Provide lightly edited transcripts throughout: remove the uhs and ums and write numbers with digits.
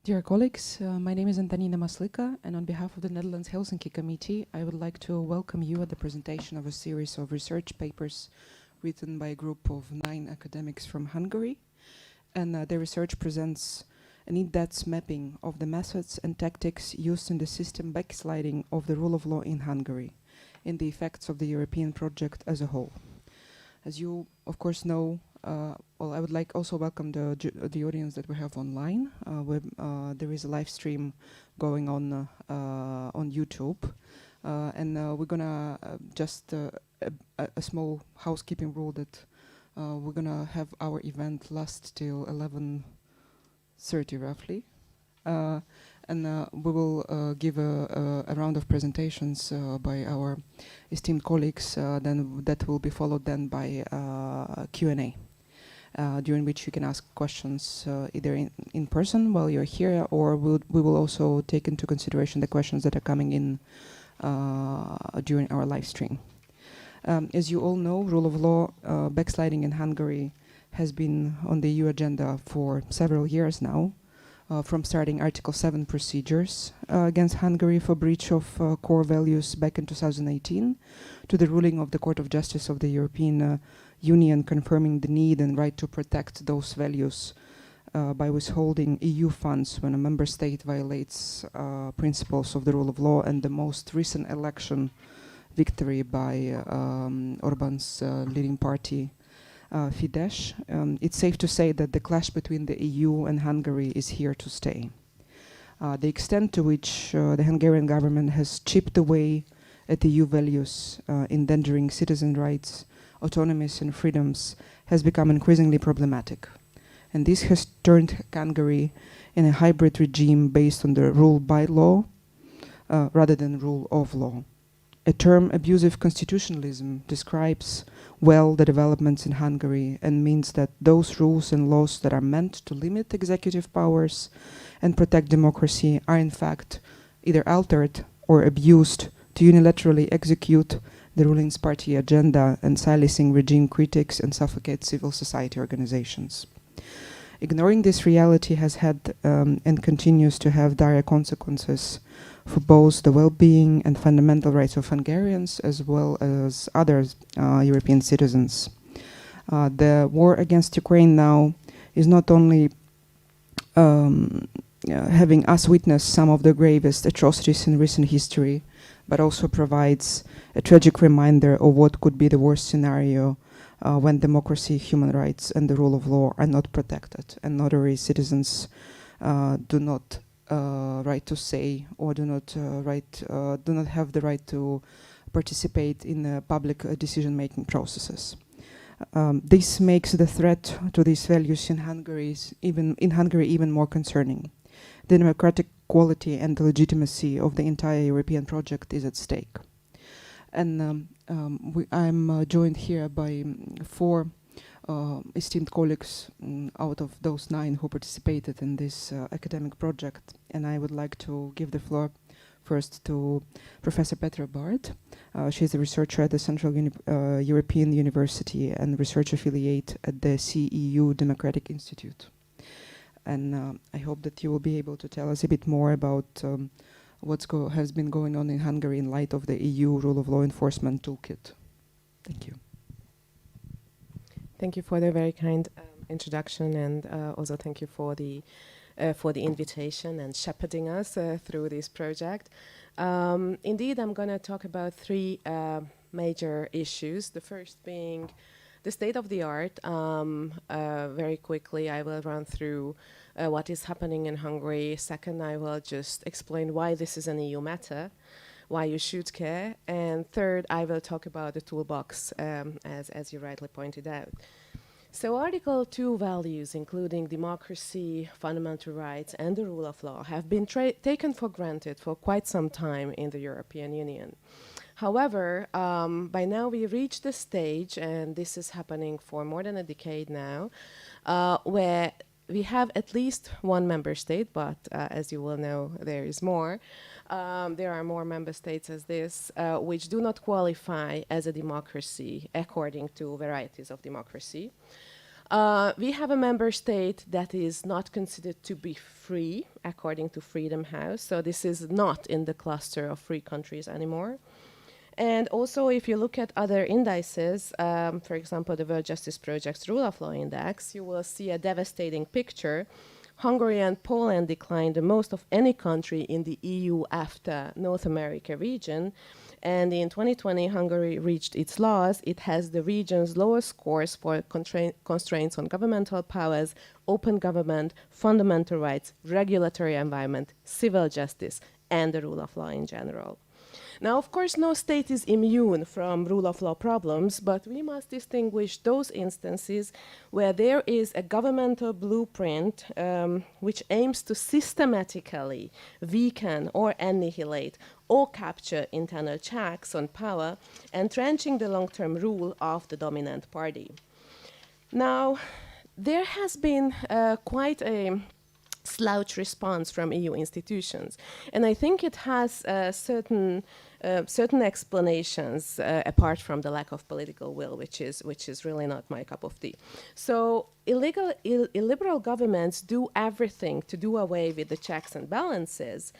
Dear colleagues, my name is Antonina Maslika, and on behalf of the Netherlands Helsinki Committee, I would like to welcome you at the presentation of a series of research papers written by a group of 9 academics from Hungary. And their research presents an in-depth mapping of the methods and tactics used in the system backsliding of the rule of law in Hungary, and the effects of the European project as a whole. As you, of course, know, well, I would like also welcome the audience that we have online. There is a live stream going on YouTube, and we're gonna just a small housekeeping rule that we're gonna have our event last till 11:30 roughly, and we will give a round of presentations by our esteemed colleagues. Then that will be followed then by Q&A. During which you can ask questions either in person while you're here, or we will also take into consideration the questions that are coming in during our live stream. As you all know, rule of law backsliding in Hungary has been on the EU agenda for several years now, from starting Article 7 procedures against Hungary for breach of core values back in 2018, to the ruling of the Court of Justice of the European Union confirming the need and right to protect those values by withholding EU funds when a member state violates principles of the rule of law, and the most recent election victory by Orbán's leading party, Fidesz. It's safe to say that the clash between the EU and Hungary is here to stay. The extent to which the Hungarian government has chipped away at EU values, endangering citizen rights, autonomies and freedoms, has become increasingly problematic. And this has turned Hungary in a hybrid regime based on the rule by law rather than rule of law. A term, abusive constitutionalism, describes well the developments in Hungary and means that those rules and laws that are meant to limit executive powers and protect democracy are in fact either altered or abused to unilaterally execute the ruling party agenda and silencing regime critics and suffocate civil society organizations. Ignoring this reality has had and continues to have dire consequences for both the well-being and fundamental rights of Hungarians as well as other European citizens. The war against Ukraine now is not only having us witness some of the gravest atrocities in recent history, but also provides a tragic reminder of what could be the worst scenario when democracy, human rights, and the rule of law are not protected, and ordinary citizens do not right to say or do not have the right to participate in public decision-making processes. This makes the threat to these values in Hungary even more concerning. The democratic quality and the legitimacy of the entire European project is at stake. And I'm joined here by 4 esteemed colleagues out of those 9 who participated in this academic project. And I would like to give the floor first to Professor Petra Bard. She's a researcher at the Central European University and research affiliate at the CEU Democratic Institute. And I hope that you will be able to tell us a bit more about what has been going on in Hungary in light of the EU rule of law enforcement toolkit. Thank you. Thank you for the very kind introduction, and also thank you for the invitation and shepherding us through this project. Indeed, I'm going to talk about 3 major issues. The first being the state of the art. Very quickly, I will run through what is happening in Hungary. Second, I will just explain why this is an EU matter, why you should care. And third, I will talk about the toolbox, as you rightly pointed out. So Article 2 values, including democracy, fundamental rights, and the rule of law, have been taken for granted for quite some time in the European Union. However, by now we reached the stage, and this is happening for more than a decade now, where we have at least 1 member state, but as you will know, there is more. There are more member states as this, which do not qualify as a democracy according to varieties of democracy. We have a member state that is not considered to be free, according to Freedom House. So this is not in the cluster of free countries anymore. And also, if you look at other indices, for example, the World Justice Project's Rule of Law Index, you will see a devastating picture. Hungary and Poland declined the most of any country in the EU-AFTA North America region. And in 2020, Hungary reached its lows. It has the region's lowest scores for constraints on governmental powers, open government, fundamental rights, regulatory environment, civil justice, and the rule of law in general. Now, of course, no state is immune from rule of law problems, but we must distinguish those instances where there is a governmental blueprint which aims to systematically weaken or annihilate or capture internal checks on power, entrenching the long-term rule of the dominant party. Now, there has been quite a slouch response from EU institutions, and I think it has certain explanations apart from the lack of political will, which is really not my cup of tea. So illiberal governments do everything to do away with the checks and balances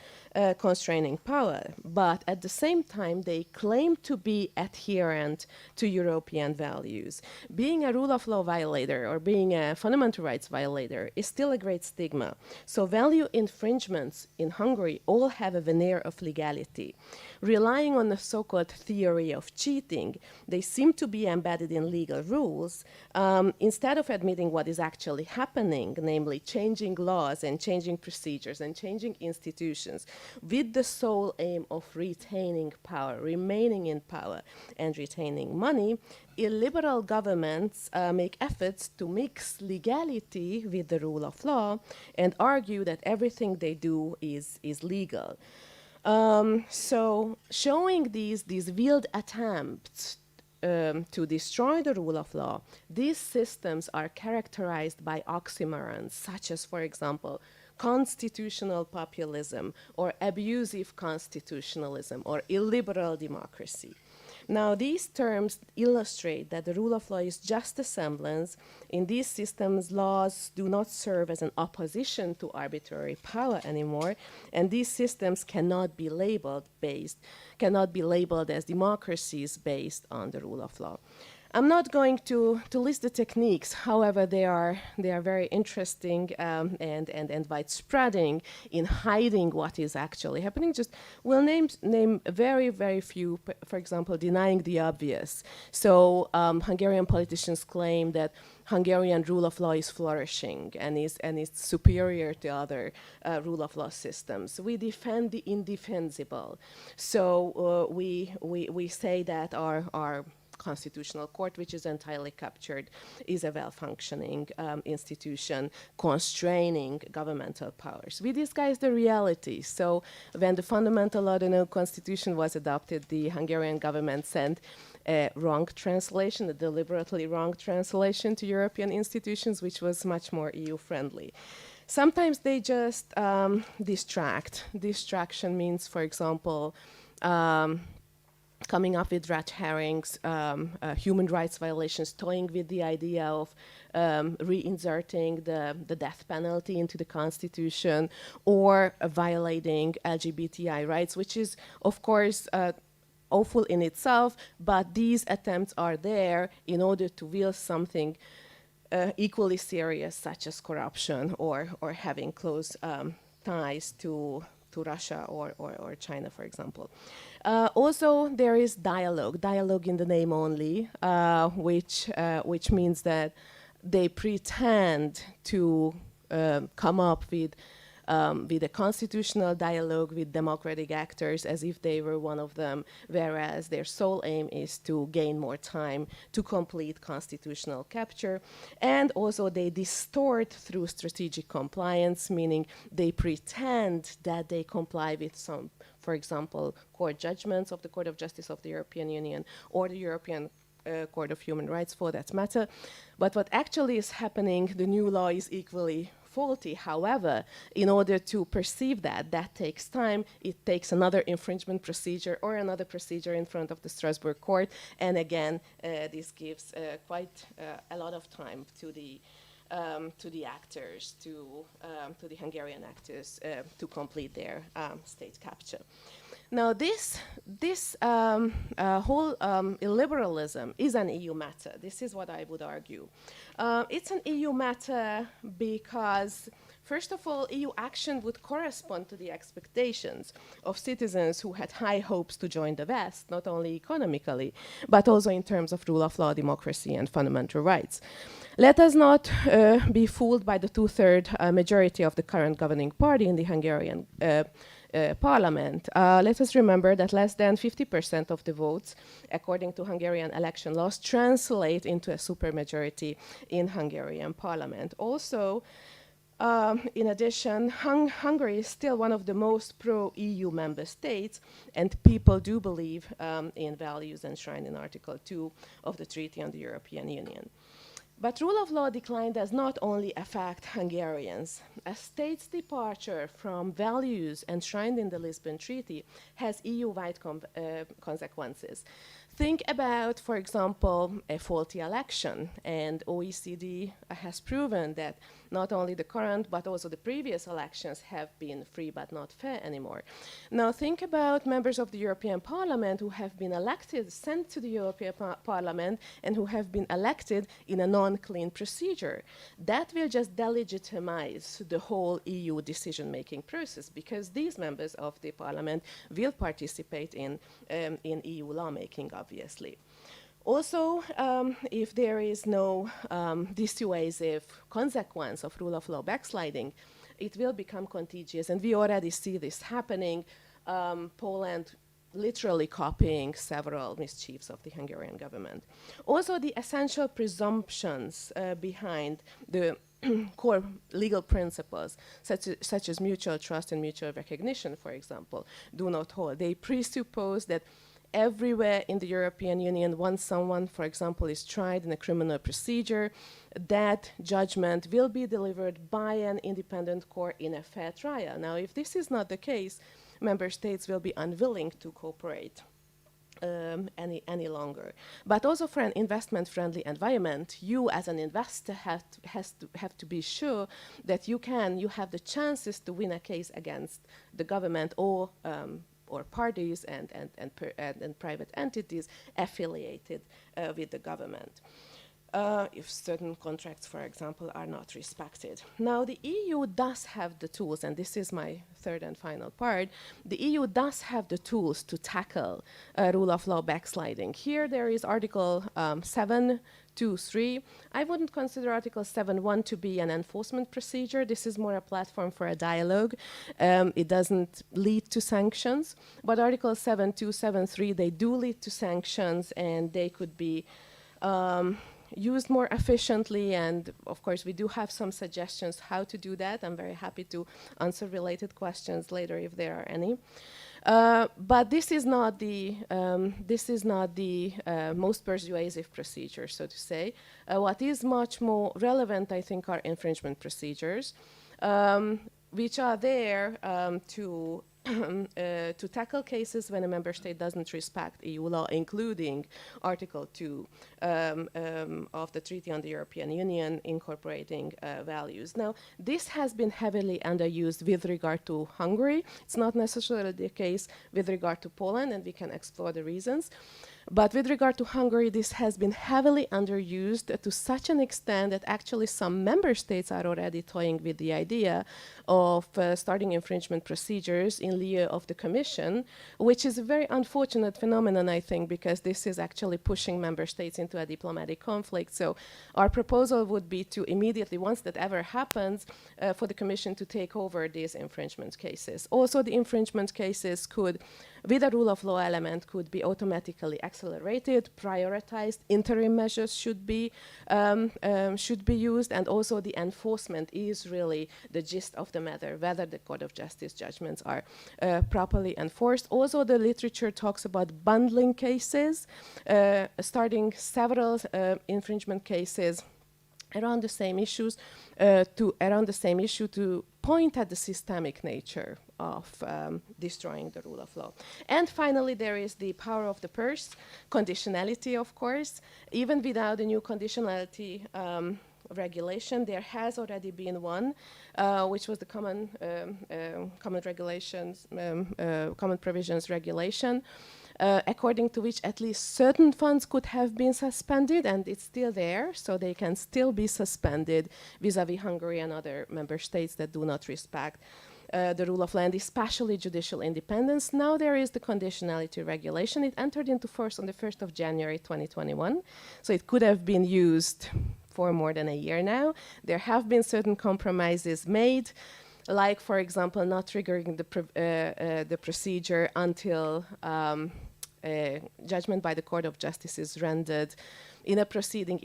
constraining power, but at the same time they claim to be adherent to European values. Being a rule of law violator or being a fundamental rights violator is still a great stigma. So value infringements in Hungary all have a veneer of legality. Relying on the so-called theory of cheating, they seem to be embedded in legal rules instead of admitting what is actually happening, namely changing laws and changing procedures and changing institutions with the sole aim of retaining power, remaining in power, and retaining money. Illiberal governments make efforts to mix legality with the rule of law and argue that everything they do is legal. So showing these veiled attempts to destroy the rule of law, these systems are characterized by oxymorons, such as, for example, constitutional populism or abusive constitutionalism or illiberal democracy. Now, these terms illustrate that the rule of law is just a semblance. In these systems, laws do not serve as an opposition to arbitrary power anymore, and these systems cannot be labeled as democracies based on the rule of law. I'm not going to list the techniques. However, they are very interesting and widespreading in hiding what is actually happening. We'll name very few. For example, denying the obvious. So Hungarian politicians claim that Hungarian rule of law is flourishing and is superior to other rule of law systems. We defend the indefensible. So we say that our constitutional court, which is entirely captured, is a well-functioning institution constraining governmental powers. We disguise the reality. So when the fundamental autonomy constitution was adopted, the Hungarian government sent a wrong translation, a deliberately wrong translation to European institutions, which was much more EU-friendly. Sometimes they just distract. Distraction means, for example, coming up with red herrings, human rights violations, toying with the idea of reinserting the death penalty into the constitution, or violating LGBTI rights, which is, of course, awful in itself, but these attempts are there in order to wield something equally serious, such as corruption or having close ties to Russia or China, for example. Also, there is dialogue in the name only, which means that they pretend to come up with a constitutional dialogue with democratic actors as if they were one of them, whereas their sole aim is to gain more time to complete constitutional capture. And also they distort through strategic compliance, meaning they pretend that they comply with some, for example, court judgments of the Court of Justice of the European Union or the European Court of Human Rights for that matter. But what actually is happening, the new law is equally faulty. However, in order to perceive that, that takes time. It takes another infringement procedure or another procedure in front of the Strasbourg court. And again, this gives quite a lot of time to the actors, to the Hungarian actors, to complete their state capture. Now, this whole illiberalism is an EU matter. This is what I would argue. It's an EU matter because, first of all, EU action would correspond to the expectations of citizens who had high hopes to join the West, not only economically, but also in terms of rule of law, democracy, and fundamental rights. Let us not be fooled by the two-thirds majority of the current governing party in the Hungarian parliament. Let us remember that less than 50% of the votes, according to Hungarian election laws, translate into a supermajority in Hungarian parliament. Also, in addition, Hungary is still one of the most pro-EU member states, and people do believe in values enshrined in Article 2 of the Treaty on the European Union. But rule of law decline does not only affect Hungarians. A state's departure from values enshrined in the Lisbon Treaty has EU-wide consequences. Think about, for example, a faulty election, and OECD has proven that not only the current but also the previous elections have been free but not fair anymore. Now think about members of the European Parliament who have been elected, sent to the European Parliament, and who have been elected in a non-clean procedure. That will just delegitimize the whole EU decision-making process, because these members of the Parliament will participate in EU lawmaking, obviously. Also, if there is no dissuasive consequence of rule of law backsliding, it will become contagious, and we already see this happening. Poland literally copying several mischiefs of the Hungarian government. Also, the essential presumptions behind the core legal principles, such as mutual trust and mutual recognition, for example, do not hold. They presuppose that everywhere in the European Union, once someone, for example, is tried in a criminal procedure, that judgment will be delivered by an independent court in a fair trial. Now, if this is not the case, member states will be unwilling to cooperate any longer. But also, for an investment-friendly environment, you as an investor have to be sure that you have the chances to win a case against the government or parties and private entities affiliated with the government, if certain contracts, for example, are not respected. Now, the EU does have the tools, and this is my third and final part. The EU does have the tools to tackle rule of law backsliding. Here there is Article 7.2.3. I wouldn't consider Article 7.1 to be an enforcement procedure. This is more a platform for a dialogue. It doesn't lead to sanctions. But Article 7.2, 7.3, they do lead to sanctions, and they could be used more efficiently, and of course we do have some suggestions how to do that. I'm very happy to answer related questions later if there are any. But this is not the most persuasive procedure, so to say. What is much more relevant, I think, are infringement procedures, which are there to tackle cases when a member state doesn't respect EU law, including Article 2 of the Treaty on the European Union, incorporating values. Now, this has been heavily underused with regard to Hungary. It's not necessarily the case with regard to Poland, and we can explore the reasons. But with regard to Hungary, this has been heavily underused to such an extent that actually some member states are already toying with the idea of starting infringement procedures in lieu of the Commission, which is a very unfortunate phenomenon, I think, because this is actually pushing member states into a diplomatic conflict. So our proposal would be to immediately, once that ever happens, for the Commission to take over these infringement cases. Also, the infringement cases could, with a rule of law element, could be automatically accelerated, prioritized. Interim measures should be used, and also the enforcement is really the gist of the matter, whether the Court of Justice judgments are properly enforced. Also, the literature talks about bundling cases, starting several infringement cases around the same issues, to point at the systemic nature of destroying the rule of law. And finally, there is the power of the purse, conditionality, of course. Even without the new conditionality regulation, there has already been one, which was the common provisions regulation, according to which at least certain funds could have been suspended, and it's still there, so they can still be suspended vis-à-vis Hungary and other member states that do not respect the rule of law, and especially judicial independence. Now there is the conditionality regulation. It entered into force on the 1st of January 2021, so it could have been used for more than a year now. There have been certain compromises made, like, for example, not triggering the procedure until judgment by the Court of Justice is rendered in a proceeding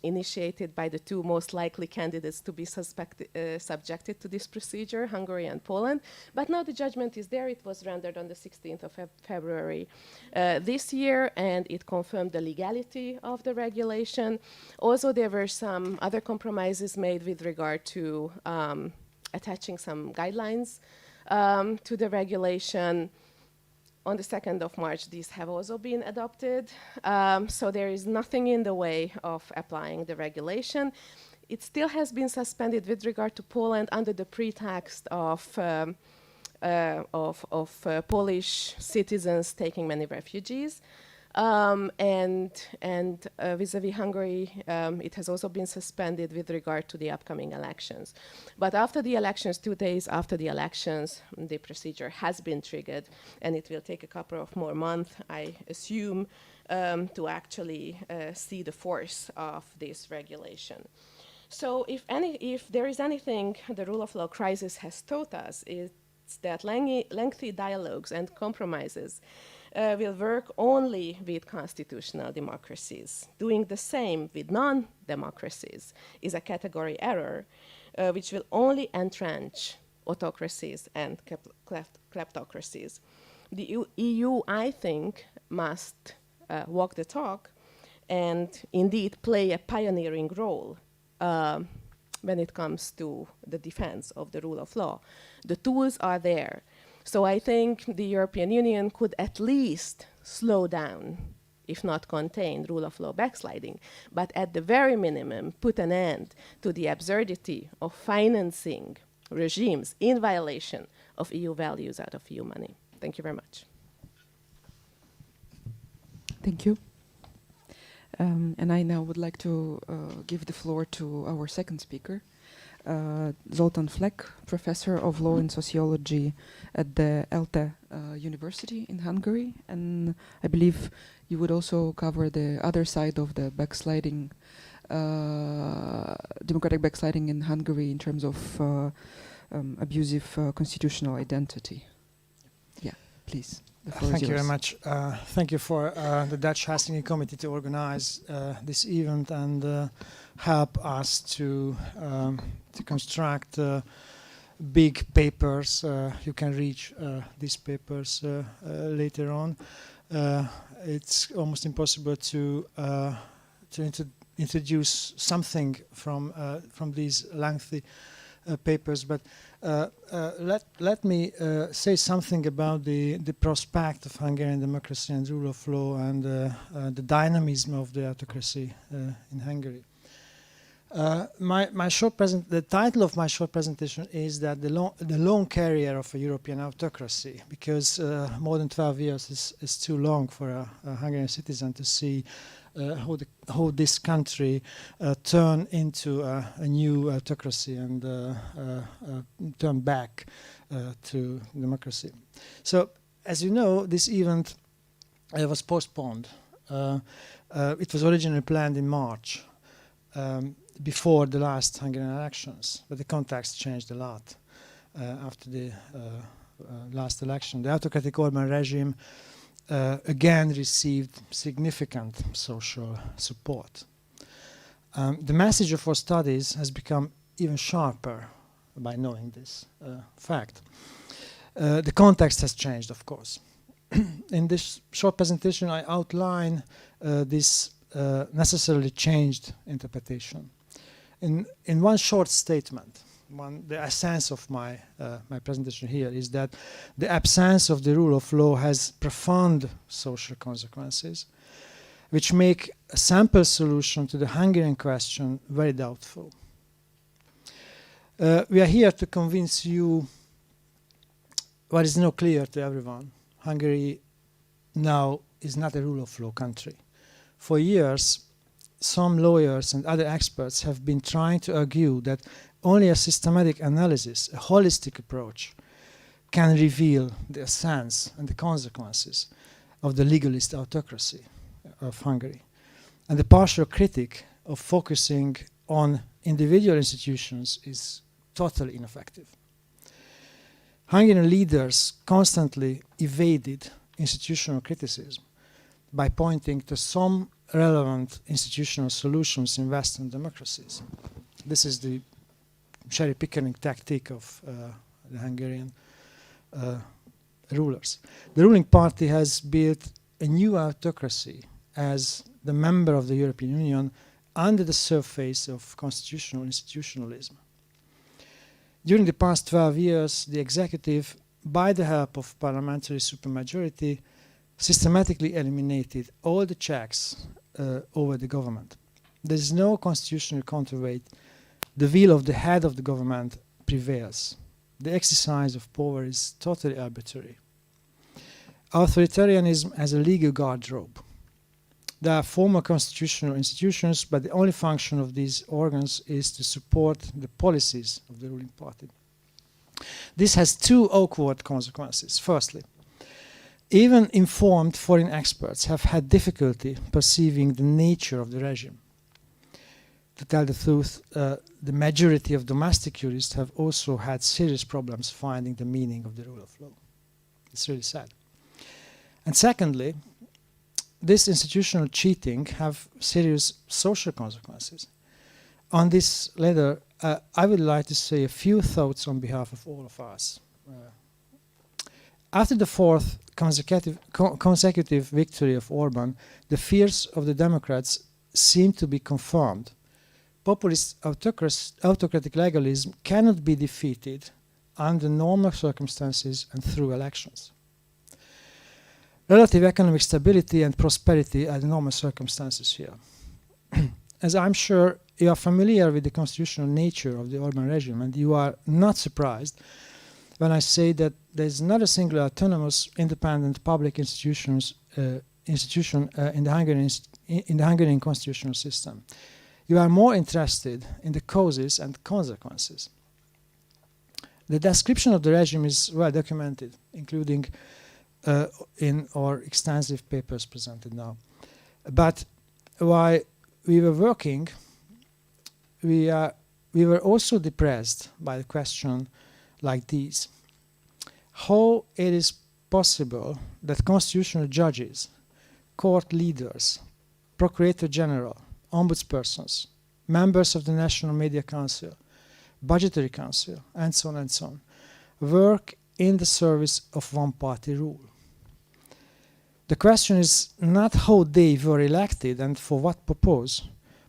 initiated by the two most likely candidates to be subjected to this procedure, Hungary and Poland. But now the judgment is there. It was rendered on the 16th of February this year, and it confirmed the legality of the regulation. Also, there were some other compromises made with regard to attaching some guidelines to the regulation. On the 2nd of March, these have also been adopted. So there is nothing in the way of applying the regulation. It still has been suspended with regard to Poland under the pretext of Polish citizens taking many refugees. And vis-à-vis Hungary, it has also been suspended with regard to the upcoming elections. But after the elections, 2 days after the elections, the procedure has been triggered, and it will take a couple of more months, I assume, to actually see the force of this regulation. So if there is anything the rule of law crisis has taught us, it's that lengthy dialogues and compromises will work only with constitutional democracies. Doing the same with non-democracies is a category error, which will only entrench autocracies and kleptocracies. The EU, I think, must walk the talk and indeed play a pioneering role when it comes to the defense of the rule of law. The tools are there. So I think the European Union could at least slow down, if not contain, rule of law backsliding, but at the very minimum put an end to the absurdity of financing regimes in violation of EU values out of EU money. Thank you very much. Thank you. And I now would like to give the floor to our second speaker, Zoltán Fleck, Professor of Law and Sociology at the ELTE University in Hungary. And I believe you would also cover the other side of the backsliding, democratic backsliding in Hungary in terms of abusive constitutional identity. Yeah, please. Thank you very much. Thank you for the Dutch Helsinki Committee to organize this event and help us to construct big papers. You can reach these papers later on. It's almost impossible to introduce something from these lengthy papers, but let me say something about the prospect of Hungarian democracy and rule of law and the dynamism of the autocracy in Hungary. The title of my short presentation is that the long career of a European autocracy, because more than 12 years is too long for a Hungarian citizen to see how this country turn into a new autocracy and turn back to democracy. So, as you know, this event was postponed. It was originally planned in March, before the last Hungarian elections, but the context changed a lot after the last election. The autocratic Orbán regime again received significant social support. The message of our studies has become even sharper by knowing this fact. The context has changed, of course. In this short presentation, I outline this necessarily changed interpretation. In one short statement, the essence of my presentation here is that the absence of the rule of law has profound social consequences, which make a simple solution to the Hungarian question very doubtful. We are here to convince you what is now clear to everyone. Hungary now is not a rule of law country. For years, some lawyers and other experts have been trying to argue that only a systematic analysis, a holistic approach, can reveal the essence and the consequences of the legalist autocracy of Hungary. And the partial critic of focusing on individual institutions is totally ineffective. Hungarian leaders constantly evaded institutional criticism by pointing to some relevant institutional solutions in Western democracies. This is the cherry-picking tactic of the Hungarian rulers. The ruling party has built a new autocracy as the member of the European Union under the surface of constitutional institutionalism. During the past 12 years, the executive, by the help of parliamentary supermajority, systematically eliminated all the checks over the government. There is no constitutional counterweight. The will of the head of the government prevails. The exercise of power is totally arbitrary. Authoritarianism has a legal guardrabe. There are formal constitutional institutions, but the only function of these organs is to support the policies of the ruling party. This has two awkward consequences. Firstly, even informed foreign experts have had difficulty perceiving the nature of the regime. To tell the truth, the majority of domestic jurists have also had serious problems finding the meaning of the rule of law. It's really sad. And secondly, this institutional cheating have serious social consequences. On this letter, I would like to say a few thoughts on behalf of all of us. After the fourth consecutive victory of Orbán, the fears of the Democrats seem to be confirmed. Populist autocratic legalism cannot be defeated under normal circumstances and through elections. Relative economic stability and prosperity are the normal circumstances here. As I'm sure you are familiar with the constitutional nature of the Orbán regime, and you are not surprised when I say that there is not a single autonomous, independent public institution in the Hungarian constitutional system. You are more interested in the causes and consequences. The description of the regime is well documented, including in our extensive papers presented now. But while we were working, we were also depressed by the question like these. How it is possible that constitutional judges, court leaders, Procurator General, ombudspersons, members of the National Media Council, Budgetary Council, and so on, work in the service of one-party rule. The question is not how they were elected and for what purpose,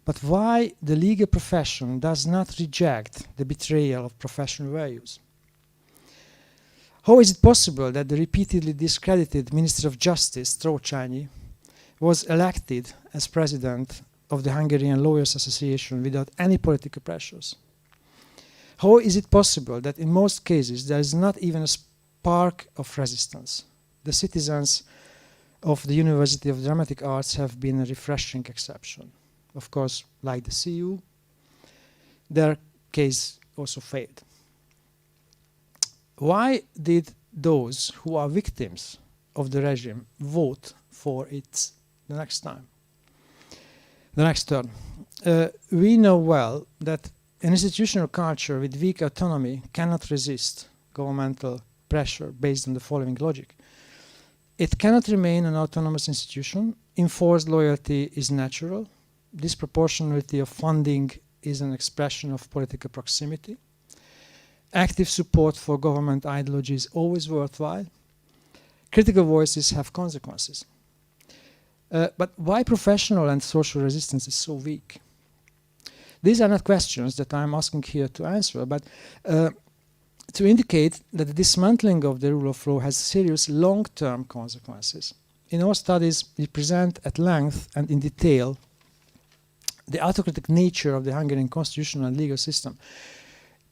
but why the legal profession does not reject the betrayal of professional values. How is it possible that the repeatedly discredited Minister of Justice, Trócsányi, was elected as president of the Hungarian Lawyers Association without any political pressures? How is it possible that in most cases there is not even a spark of resistance? The citizens of the University of Dramatic Arts have been a refreshing exception. Of course, like the CU, their case also failed. Why did those who are victims of the regime vote for it the next time? The next turn. We know well that an institutional culture with weak autonomy cannot resist governmental pressure based on the following logic. It cannot remain an autonomous institution. Enforced loyalty is natural. Disproportionality of funding is an expression of political proximity. Active support for government ideology is always worthwhile. Critical voices have consequences. But why professional and social resistance is so weak? These are not questions that I'm asking here to answer, but to indicate that the dismantling of the rule of law has serious long-term consequences. In our studies, we present at length and in detail the autocratic nature of the Hungarian constitutional and legal system,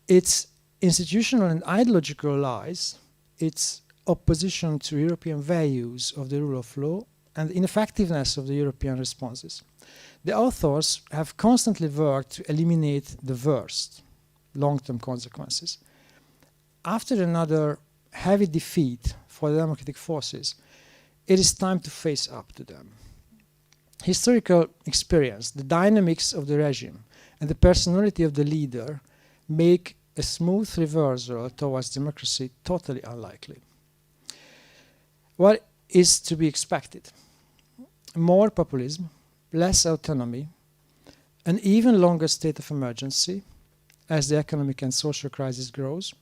its institutional and ideological lies, its opposition to European values of the rule of law, and the ineffectiveness of the European responses. The authors have constantly worked to eliminate the worst long-term consequences. After another heavy defeat for the democratic forces, it is time to face up to them. Historical experience, the dynamics of the regime, and the personality of the leader make a smooth reversal towards democracy totally unlikely. What is to be expected? More populism, less autonomy, an even longer state of emergency as the economic and social crisis grows,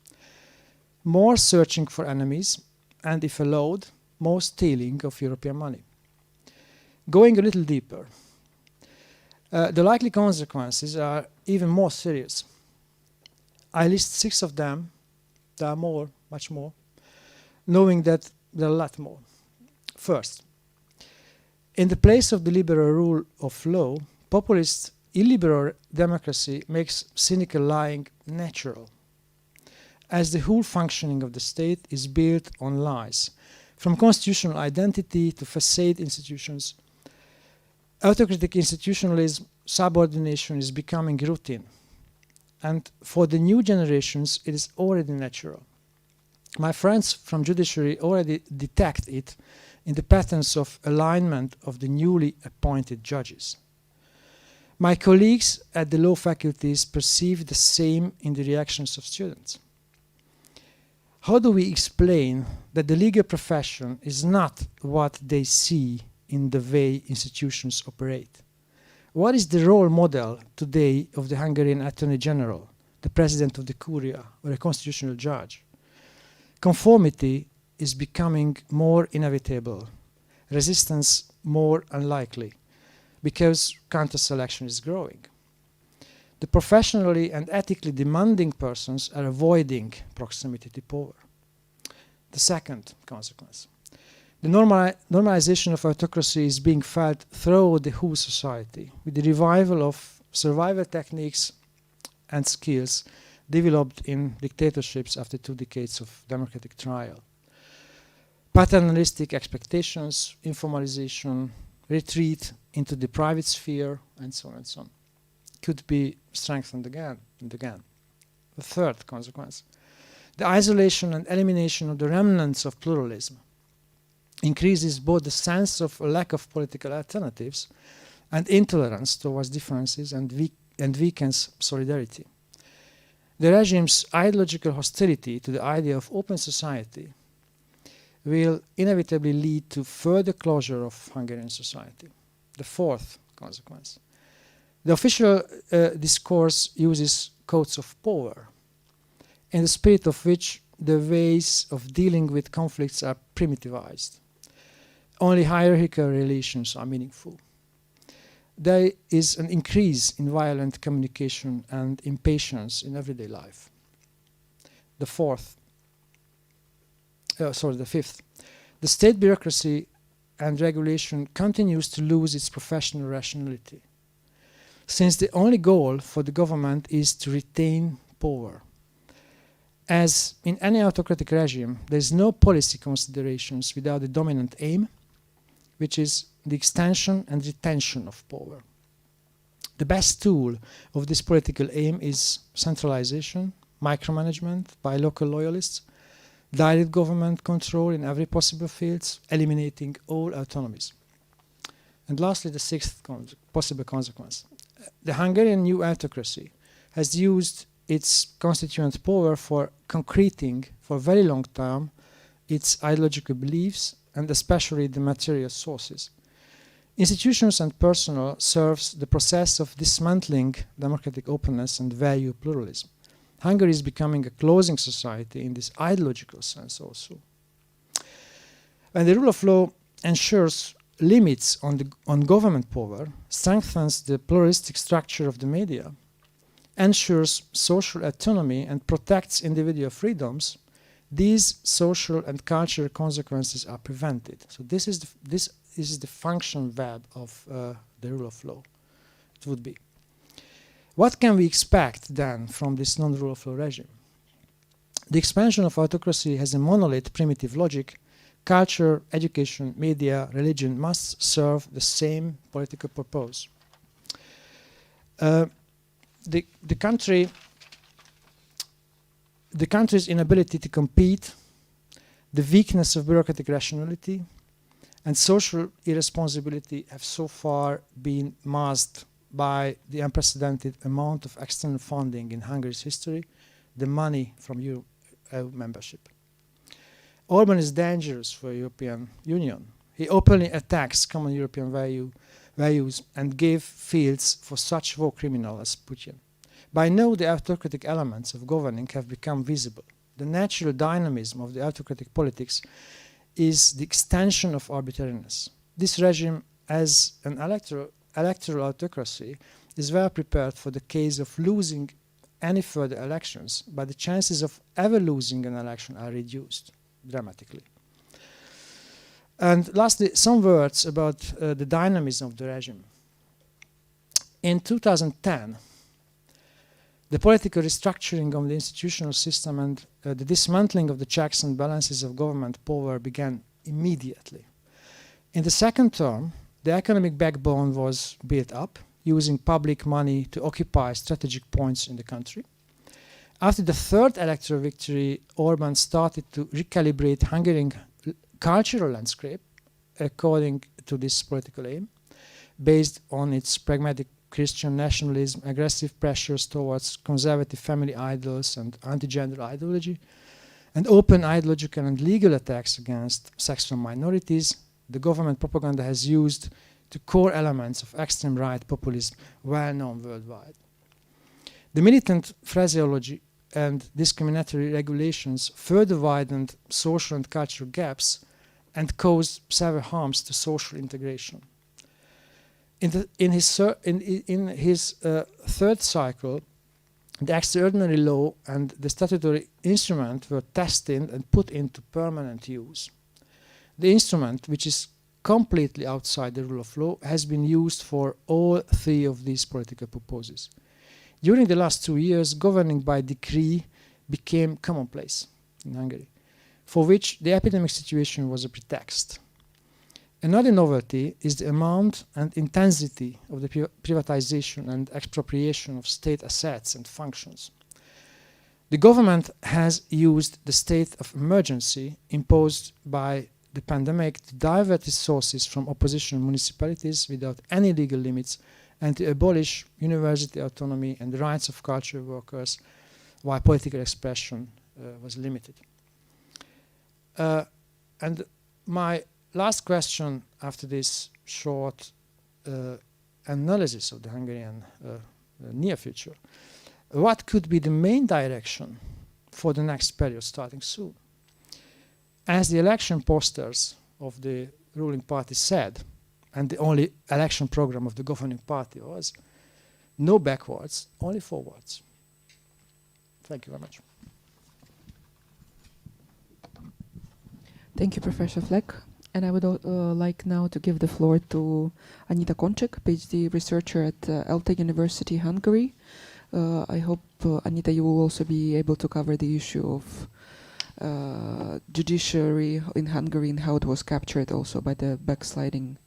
more searching for enemies, and if allowed, more stealing of European money. Going a little deeper, the likely consequences are even more serious. I list 6 of them. There are more, much more, knowing that there are a lot more. First, in the place of the liberal rule of law, populist illiberal democracy makes cynical lying natural, as the whole functioning of the state is built on lies, from constitutional identity to facade institutions. Autocratic institutionalism, subordination is becoming routine, and for the new generations it is already natural. My friends from judiciary already detect it in the patterns of alignment of the newly appointed judges. My colleagues at the law faculties perceive the same in the reactions of students. How do we explain that the legal profession is not what they see in the way institutions operate? What is the role model today of the Hungarian Attorney General, the President of the Curia, or a constitutional judge? Conformity is becoming more inevitable, resistance more unlikely, because counter-selection is growing. The professionally and ethically demanding persons are avoiding proximity to power. The second consequence. The normalization of autocracy is being felt throughout the whole society, with the revival of survival techniques and skills developed in dictatorships after 2 decades of democratic trial. Paternalistic expectations, informalization, retreat into the private sphere, and so on and so on, could be strengthened again and again. The third consequence. The isolation and elimination of the remnants of pluralism increases both the sense of a lack of political alternatives and intolerance towards differences, and weakens solidarity. The regime's ideological hostility to the idea of open society will inevitably lead to further closure of Hungarian society. The fourth consequence. The official discourse uses codes of power, in the spirit of which the ways of dealing with conflicts are primitivized. Only hierarchical relations are meaningful. There is an increase in violent communication and impatience in everyday life. The fifth. The state bureaucracy and regulation continues to lose its professional rationality, since the only goal for the government is to retain power. As in any autocratic regime, there is no policy considerations without the dominant aim, which is the extension and retention of power. The best tool of this political aim is centralization, micromanagement by local loyalists, direct government control in every possible field, eliminating all autonomies. And lastly, the sixth possible consequence. The Hungarian new autocracy has used its constituent power for concreting for a very long time its ideological beliefs, and especially the material sources. Institutions and personnel serves the process of dismantling democratic openness and value pluralism. Hungary is becoming a closing society in this ideological sense also. When the rule of law ensures limits on government power, strengthens the pluralistic structure of the media, ensures social autonomy and protects individual freedoms, these social and cultural consequences are prevented. So this is the function web of the rule of law. It would be. What can we expect then from this non-rule of law regime? The expansion of autocracy has a monolith primitive logic. Culture, education, media, religion must serve the same political purpose. The country's inability to compete, the weakness of bureaucratic rationality, and social irresponsibility have so far been masked by the unprecedented amount of external funding in Hungary's history, the money from EU membership. Orbán is dangerous for the European Union. He openly attacks common European values and gave fields for such war criminals as Putin. By now, the autocratic elements of governing have become visible. The natural dynamism of the autocratic politics is the extension of arbitrariness. This regime, as an electoral autocracy, is well prepared for the case of losing any further elections, but the chances of ever losing an election are reduced dramatically. And lastly, some words about the dynamism of the regime. In 2010, the political restructuring of the institutional system and the dismantling of the checks and balances of government power began immediately. In the second term, the economic backbone was built up, using public money to occupy strategic points in the country. After the third electoral victory, Orbán started to recalibrate Hungarian cultural landscape according to this political aim, based on its pragmatic Christian nationalism, aggressive pressures towards conservative family idols and anti-gender ideology, and open ideological and legal attacks against sexual minorities. The government propaganda has used the core elements of extreme right populism well known worldwide. The militant phraseology and discriminatory regulations further widened social and cultural gaps and caused severe harms to social integration. In his third cycle, the extraordinary law and the statutory instrument were tested and put into permanent use. The instrument, which is completely outside the rule of law, has been used for all three of these political purposes. During the last 2 years, governing by decree became commonplace in Hungary, for which the epidemic situation was a pretext. Another novelty is the amount and intensity of the privatization and expropriation of state assets and functions. The government has used the state of emergency imposed by the pandemic to divert resources from opposition municipalities without any legal limits and to abolish university autonomy and the rights of cultural workers while political expression was limited. And my last question after this short analysis of the Hungarian near future, what could be the main direction for the next period starting soon? As the election posters of the ruling party said, and the only election program of the governing party was, no backwards, only forwards. Thank you very much. Thank you, Professor Fleck. And I would like now to give the floor to Anita Konček, PhD researcher at ELTE University, Hungary. I hope, Anita, you will also be able to cover the issue of judiciary in Hungary and how it was captured also by the backsliding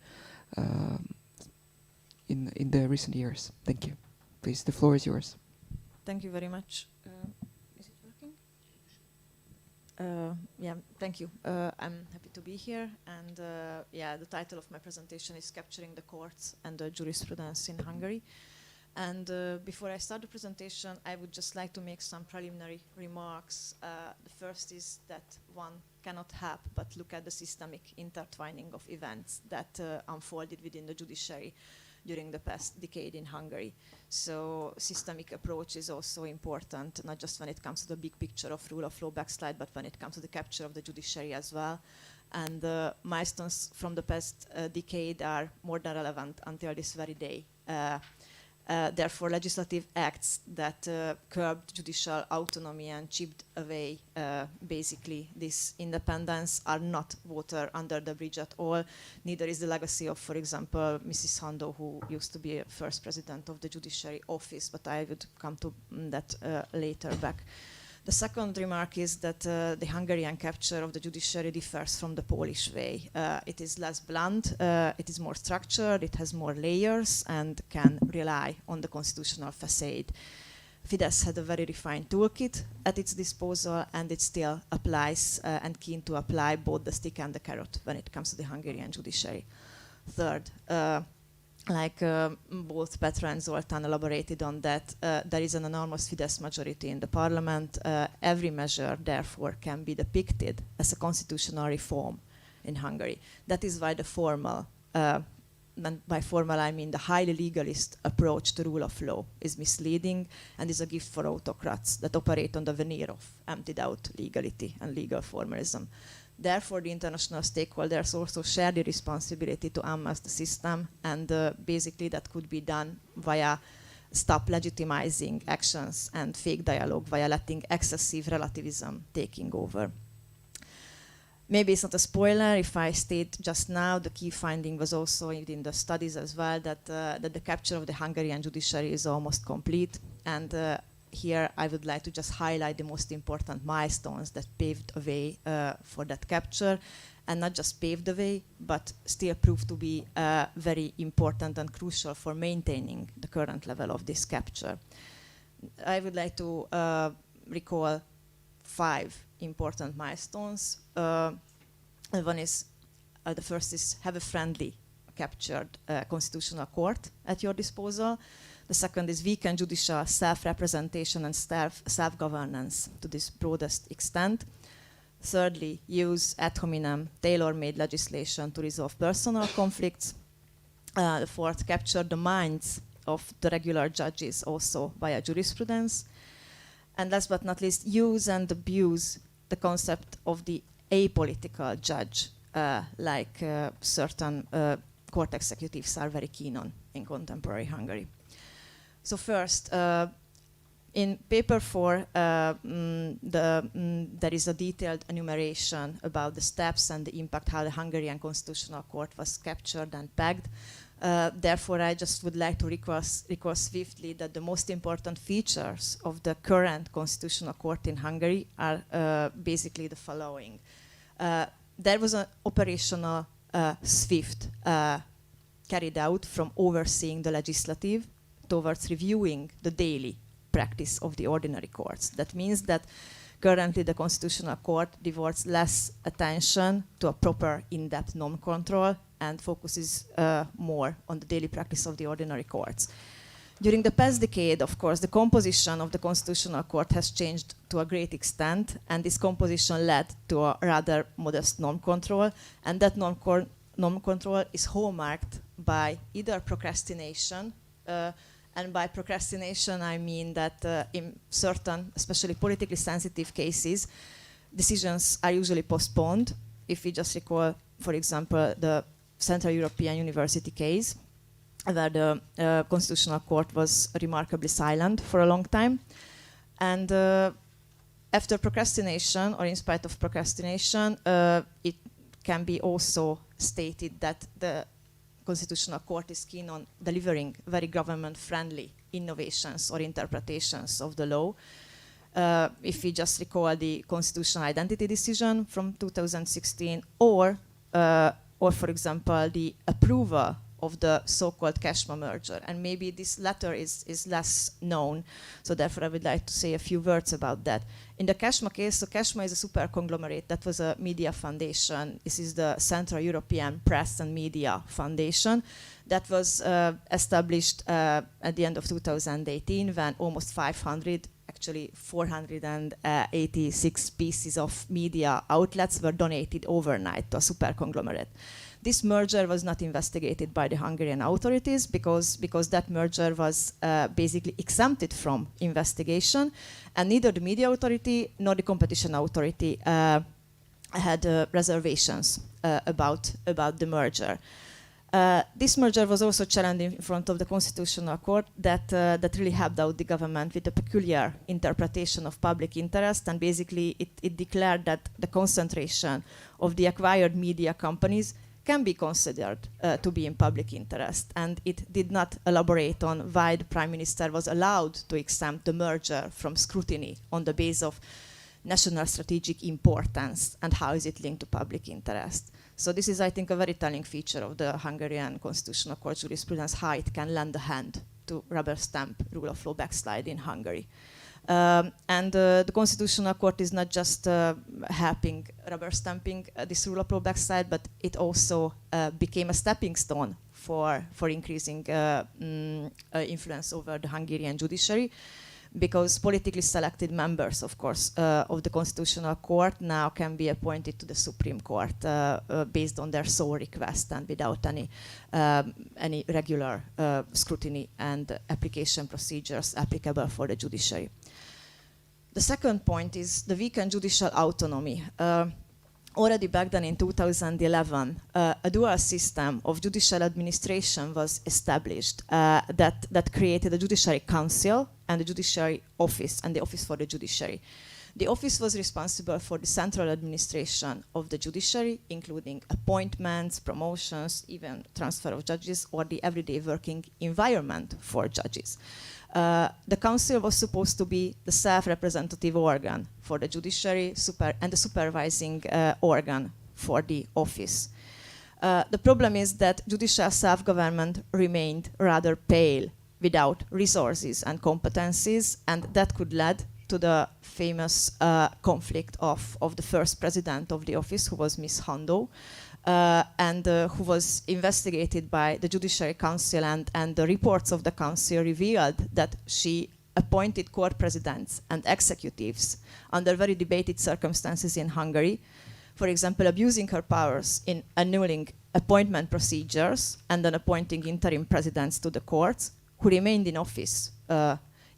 in the recent years. Thank you. Please, the floor is yours. Thank you very much. Is it working? Yeah, thank you. I'm happy to be here. And yeah, the title of my presentation is Capturing the Courts and the Jurisprudence in Hungary. And before I start the presentation, I would just like to make some preliminary remarks. The first is that one cannot help but look at the systemic intertwining of events that unfolded within the judiciary during the past decade in Hungary. So systemic approach is also important, not just when it comes to the big picture of rule of law backslide, but when it comes to the capture of the judiciary as well. And the milestones from the past decade are more than relevant until this very day. Therefore, legislative acts that curbed judicial autonomy and chipped away basically this independence are not water under the bridge at all. Neither is the legacy of, for example, Mrs. Hando, who used to be a first president of the Judiciary Office, but I would come to that later back. The second remark is that the Hungarian capture of the judiciary differs from the Polish way. It is less blunt, it is more structured, it has more layers, and can rely on the constitutional facade. Fidesz had a very refined toolkit at its disposal, and it still applies and keen to apply both the stick and the carrot when it comes to the Hungarian judiciary. Third, like both Petra and Zoltán elaborated on that, there is an enormous Fidesz majority in the parliament. Every measure, therefore, can be depicted as a constitutional reform in Hungary. That is why the formal, and by formal I mean the highly legalist approach to rule of law is misleading and is a gift for autocrats that operate on the veneer of emptied out legality and legal formalism. Therefore, the international stakeholders also share the responsibility to unmask the system, and basically that could be done via stop legitimizing actions and fake dialogue, via letting excessive relativism taking over. Maybe it's not a spoiler if I state just now the key finding was also in the studies as well, that the capture of the Hungarian judiciary is almost complete, and here I would like to just highlight the most important milestones that paved a way for that capture, and not just paved the way, but still proved to be very important and crucial for maintaining the current level of this capture. I would like to recall 5 important milestones. One is, the first is have a friendly captured constitutional court at your disposal. The second is weaken judicial self-representation and self-governance to this broadest extent. Thirdly, use ad hominem tailor-made legislation to resolve personal conflicts. The fourth, capture the minds of the regular judges also via jurisprudence. And last but not least, use and abuse the concept of the apolitical judge, like certain court executives are very keen on in contemporary Hungary. So first, in paper 4, there is a detailed enumeration about the steps and the impact how the Hungarian Constitutional Court was captured and pegged. Therefore, I just would like to recall swiftly that the most important features of the current Constitutional Court in Hungary are basically the following. There was an operational SWIFT carried out from overseeing the legislative towards reviewing the daily practice of the ordinary courts. That means that currently the Constitutional Court devotes less attention to a proper in-depth norm control and focuses more on the daily practice of the ordinary courts. During the past decade, of course, the composition of the Constitutional Court has changed to a great extent, and this composition led to a rather modest norm control, and that norm control is hallmarked by either procrastination, and by procrastination I mean that in certain, especially politically sensitive cases, decisions are usually postponed. If we just recall, for example, the Central European University case, where the Constitutional Court was remarkably silent for a long time. And after procrastination, or in spite of procrastination, it can be also stated that the Constitutional Court is keen on delivering very government-friendly innovations or interpretations of the law. If we just recall the constitutional identity decision from 2016, or for example, the approval of the so-called Kashma merger. And maybe this latter is less known, so therefore I would like to say a few words about that. In the Kashma case, so Kashma is a super conglomerate. That was a media foundation. This is the Central European Press and Media Foundation that was established at the end of 2018 when almost 500, actually 486 pieces of media outlets were donated overnight to a super conglomerate. This merger was not investigated by the Hungarian authorities because that merger was basically exempted from investigation, and neither the media authority nor the competition authority had reservations about the merger. This merger was also challenged in front of the Constitutional Court that really helped out the government with a peculiar interpretation of public interest, and basically it declared that the concentration of the acquired media companies can be considered to be in public interest, and it did not elaborate on why the Prime Minister was allowed to exempt the merger from scrutiny on the basis of national strategic importance and how is it linked to public interest. So this is, I think, a very telling feature of the Hungarian Constitutional Court jurisprudence, how it can lend a hand to rubber stamp rule of law backslide in Hungary. The Constitutional Court is not just helping rubber stamping this rule of law backslide, but it also became a stepping stone for increasing influence over the Hungarian judiciary, because politically selected members, of course, of the Constitutional Court now can be appointed to the Supreme Court based on their sole request and without any regular scrutiny and application procedures applicable for the judiciary. The second point is the weakened judicial autonomy. Already back then in 2011, a dual system of judicial administration was established that created a judiciary council and the judiciary office and the office for the judiciary. The office was responsible for the central administration of the judiciary, including appointments, promotions, even transfer of judges, or the everyday working environment for judges. The council was supposed to be the self-representative organ for the judiciary and the supervising organ for the office. The problem is that judicial self-government remained rather pale without resources and competencies, and that could lead to the famous conflict of the first president of the office, who was Ms. Hando, and who was investigated by the Judiciary Council, and the reports of the council revealed that she appointed court presidents and executives under very debated circumstances in Hungary, for example, abusing her powers in annulling appointment procedures and then appointing interim presidents to the courts, who remained in office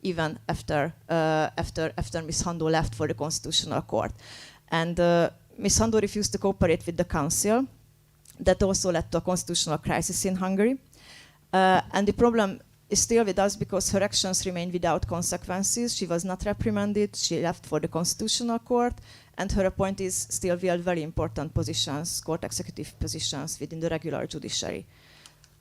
even after Ms. Hando left for the Constitutional Court. And Ms. Hando refused to cooperate with the council. That also led to a constitutional crisis in Hungary. And the problem is still with us because her actions remained without consequences. She was not reprimanded. She left for the Constitutional Court, and her appointees still held very important positions, court executive positions within the regular judiciary.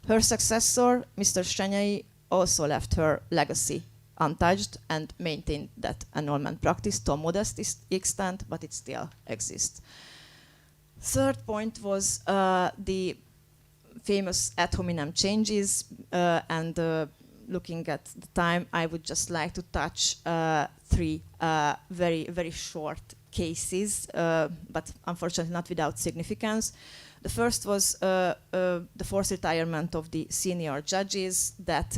Her successor, Mr. Shenyei, also left her legacy untouched and maintained that annulment practice to a modest extent, but it still exists. Third point was the famous ad hominem changes, and looking at the time, I would just like to touch three very, very short cases, but unfortunately not without significance. The first was the forced retirement of the senior judges that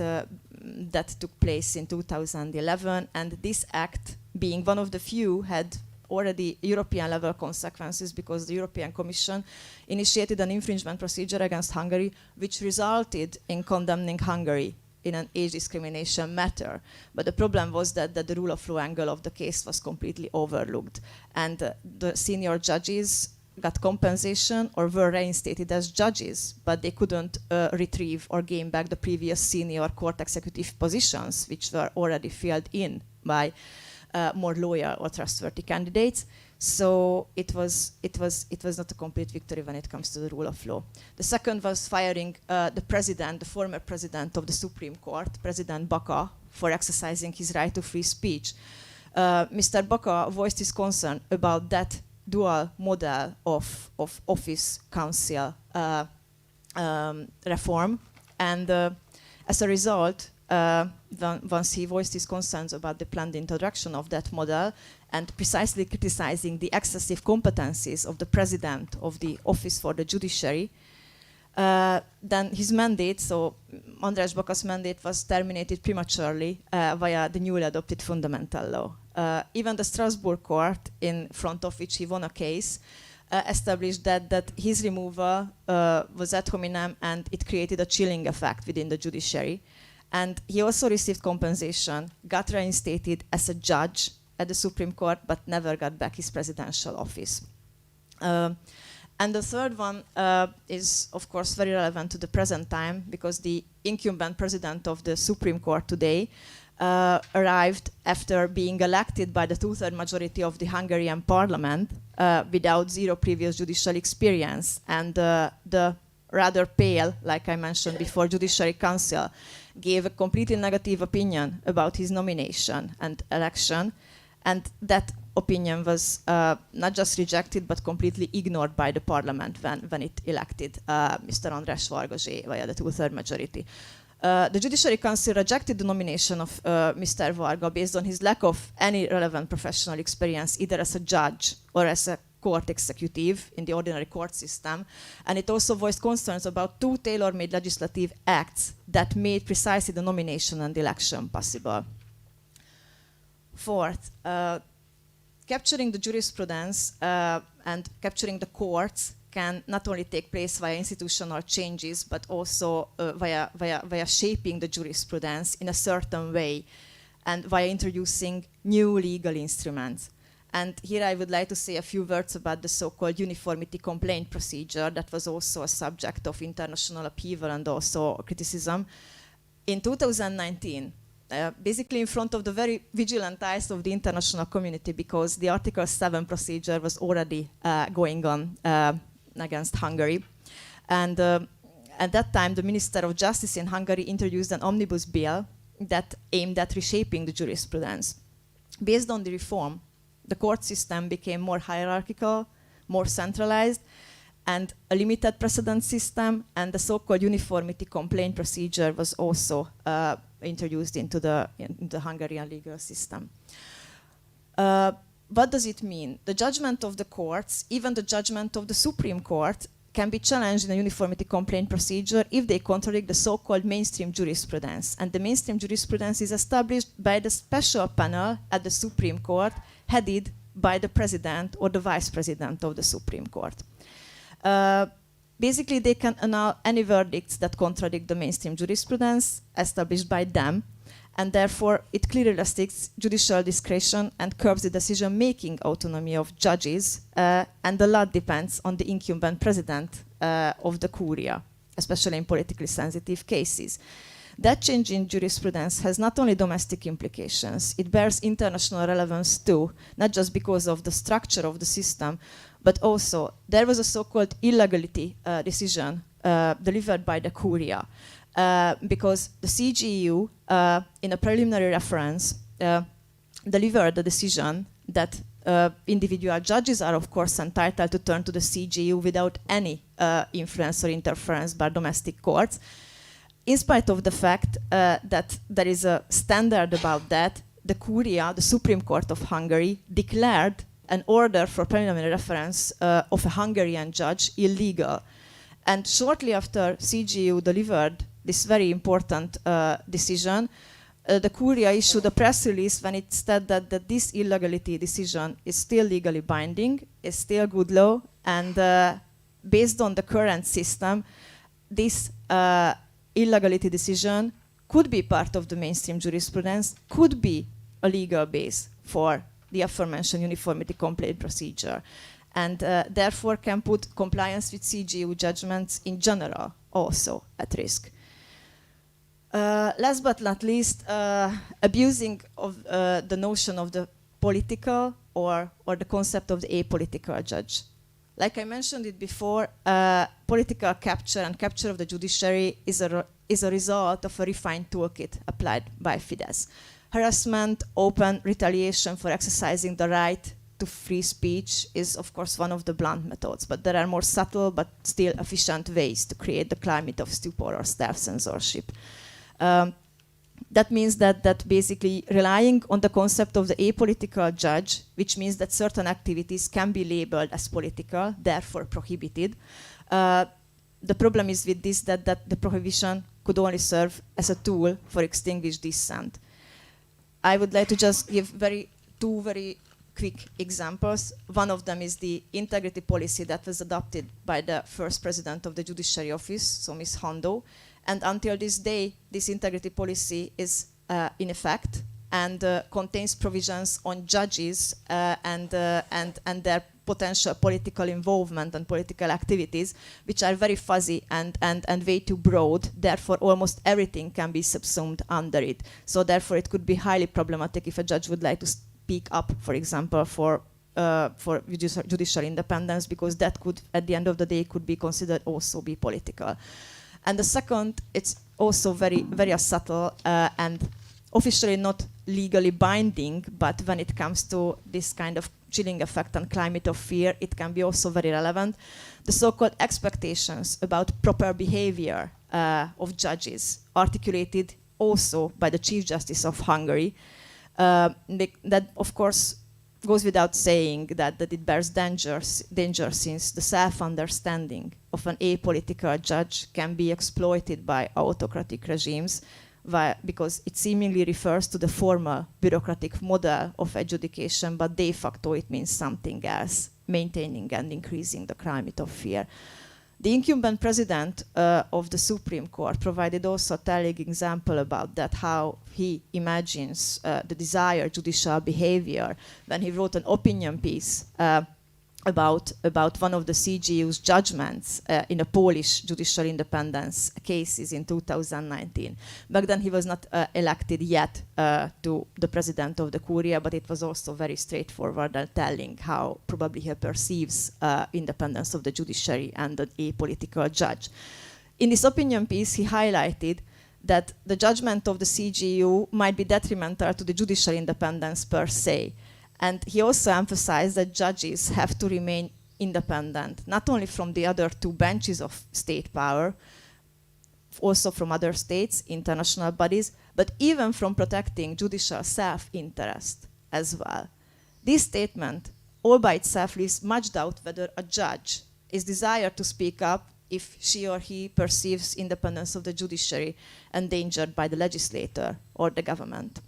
took place in 2011, and this act, being one of the few, had already European-level consequences, because the European Commission initiated an infringement procedure against Hungary, which resulted in condemning Hungary in an age discrimination matter. But the problem was that the rule of law angle of the case was completely overlooked, and the senior judges got compensation or were reinstated as judges, but they couldn't retrieve or gain back the previous senior court executive positions, which were already filled in by more loyal or trustworthy candidates. So it was not a complete victory when it comes to the rule of law. The second was firing the former president of the Supreme Court, President Baka, for exercising his right to free speech. Mr. Baka voiced his concern about that dual model of office council reform, and as a result, once he voiced his concerns about the planned introduction of that model, and precisely criticizing the excessive competencies of the president of the Office for the Judiciary, then his mandate, so András Baka's mandate, was terminated prematurely via the newly adopted fundamental law. Even the Strasbourg court, in front of which he won a case, established that his removal was ad hominem, and it created a chilling effect within the judiciary. And he also received compensation, got reinstated as a judge at the Supreme Court, but never got back his presidential office. And the third one is, of course, very relevant to the present time, because the incumbent president of the Supreme Court today arrived after being elected by the two-third majority of the Hungarian parliament without zero previous judicial experience. And the rather pale, like I mentioned before, Judiciary Council gave a completely negative opinion about his nomination and election. And that opinion was not just rejected, but completely ignored by the parliament when it elected Mr. András Varga via the two-third majority. The Judiciary Council rejected the nomination of Mr. Varga based on his lack of any relevant professional experience, either as a judge or as a court executive in the ordinary court system. And it also voiced concerns about two tailor-made legislative acts that made precisely the nomination and election possible. Fourth, capturing the jurisprudence and capturing the courts can not only take place via institutional changes, but also via shaping the jurisprudence in a certain way and via introducing new legal instruments. And here I would like to say a few words about the so-called uniformity complaint procedure that was also a subject of international upheaval and also criticism. In 2019, basically in front of the very vigilant eyes of the international community, because the Article 7 procedure was already going on against Hungary. And at that time, the Minister of Justice in Hungary introduced an omnibus bill that aimed at reshaping the jurisprudence. Based on the reform, the court system became more hierarchical, more centralized, and a limited precedent system, and the so-called uniformity complaint procedure was also introduced into the Hungarian legal system. What does it mean? The judgment of the courts, even the judgment of the Supreme Court, can be challenged in a uniformity complaint procedure if they contradict the so-called mainstream jurisprudence. And the mainstream jurisprudence is established by the special panel at the Supreme Court, headed by the president or the vice president of the Supreme Court. Basically, they can annul any verdicts that contradict the mainstream jurisprudence established by them, and therefore it clearly restricts judicial discretion and curbs the decision-making autonomy of judges, and the lot depends on the incumbent president of the Curia, especially in politically sensitive cases. That change in jurisprudence has not only domestic implications, it bears international relevance too, not just because of the structure of the system, but also there was a so-called illegality decision delivered by the Curia, because the CGU, in a preliminary reference, delivered the decision that individual judges are, of course, entitled to turn to the CGU without any influence or interference by domestic courts. In spite of the fact that there is a standard about that, the Curia, the Supreme Court of Hungary, declared an order for preliminary reference of a Hungarian judge illegal. And shortly after CGU delivered this very important decision, the Curia issued a press release when it said that this illegality decision is still legally binding, is still good law, and based on the current system, this illegality decision could be part of the mainstream jurisprudence, could be a legal base for the aforementioned uniformity complaint procedure, and therefore can put compliance with CGU judgments in general also at risk. Last but not least, abusing of the notion of the political or the concept of the apolitical judge. Like I mentioned it before, political capture and capture of the judiciary is a result of a refined toolkit applied by Fidesz. Harassment, open retaliation for exercising the right to free speech is, of course, one of the blunt methods, but there are more subtle but still efficient ways to create the climate of stupor or self-censorship. That means that basically relying on the concept of the apolitical judge, which means that certain activities can be labeled as political, therefore prohibited. The problem is with this that the prohibition could only serve as a tool for extinguished dissent. I would like to just give two very quick examples. One of them is the integrity policy that was adopted by the first president of the Judiciary Office, so Ms. Hando. And until this day, this integrity policy is in effect and contains provisions on judges and their potential political involvement and political activities, which are very fuzzy and way too broad. Therefore, almost everything can be subsumed under it. So therefore, it could be highly problematic if a judge would like to speak up, for example, for judicial independence, because that could, at the end of the day, could be considered also be political. And the second, it's also very, very subtle and officially not legally binding, but when it comes to this kind of chilling effect and climate of fear, it can be also very relevant. The so-called expectations about proper behavior of judges, articulated also by the Chief Justice of Hungary, that of course goes without saying that it bears danger since the self-understanding of an apolitical judge can be exploited by autocratic regimes, because it seemingly refers to the formal bureaucratic model of adjudication, but de facto it means something else, maintaining and increasing the climate of fear. The incumbent president of the Supreme Court provided also a telling example about that, how he imagines the desired judicial behavior when he wrote an opinion piece about one of the CGU's judgments in a Polish judicial independence cases in 2019. Back then he was not elected yet to the president of the Curia, but it was also very straightforward and telling how probably he perceives independence of the judiciary and an apolitical judge. In this opinion piece, he highlighted that the judgment of the CGU might be detrimental to the judicial independence per se. And he also emphasized that judges have to remain independent, not only from the other two benches of state power, also from other states, international bodies, but even from protecting judicial self-interest as well. This statement all by itself leaves much doubt whether a judge is desired to speak up if she or he perceives independence of the judiciary endangered by the legislator or the government.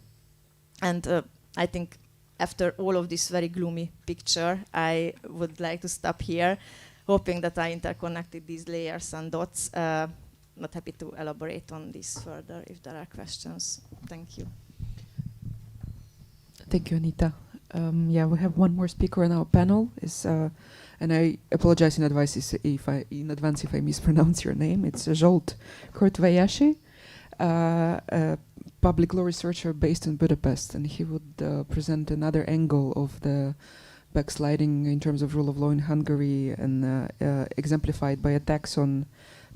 And I think after all of this very gloomy picture, I would like to stop here, hoping that I interconnected these layers and dots. Not happy to elaborate on this further if there are questions. Thank you. Thank you, Anita. Yeah, we have one more speaker on our panel. And I apologize in advance if I mispronounce your name. It's Zsolt Kurtvayashi, a public law researcher based in Budapest, and he would present another angle of the backsliding in terms of rule of law in Hungary, and exemplified by attacks on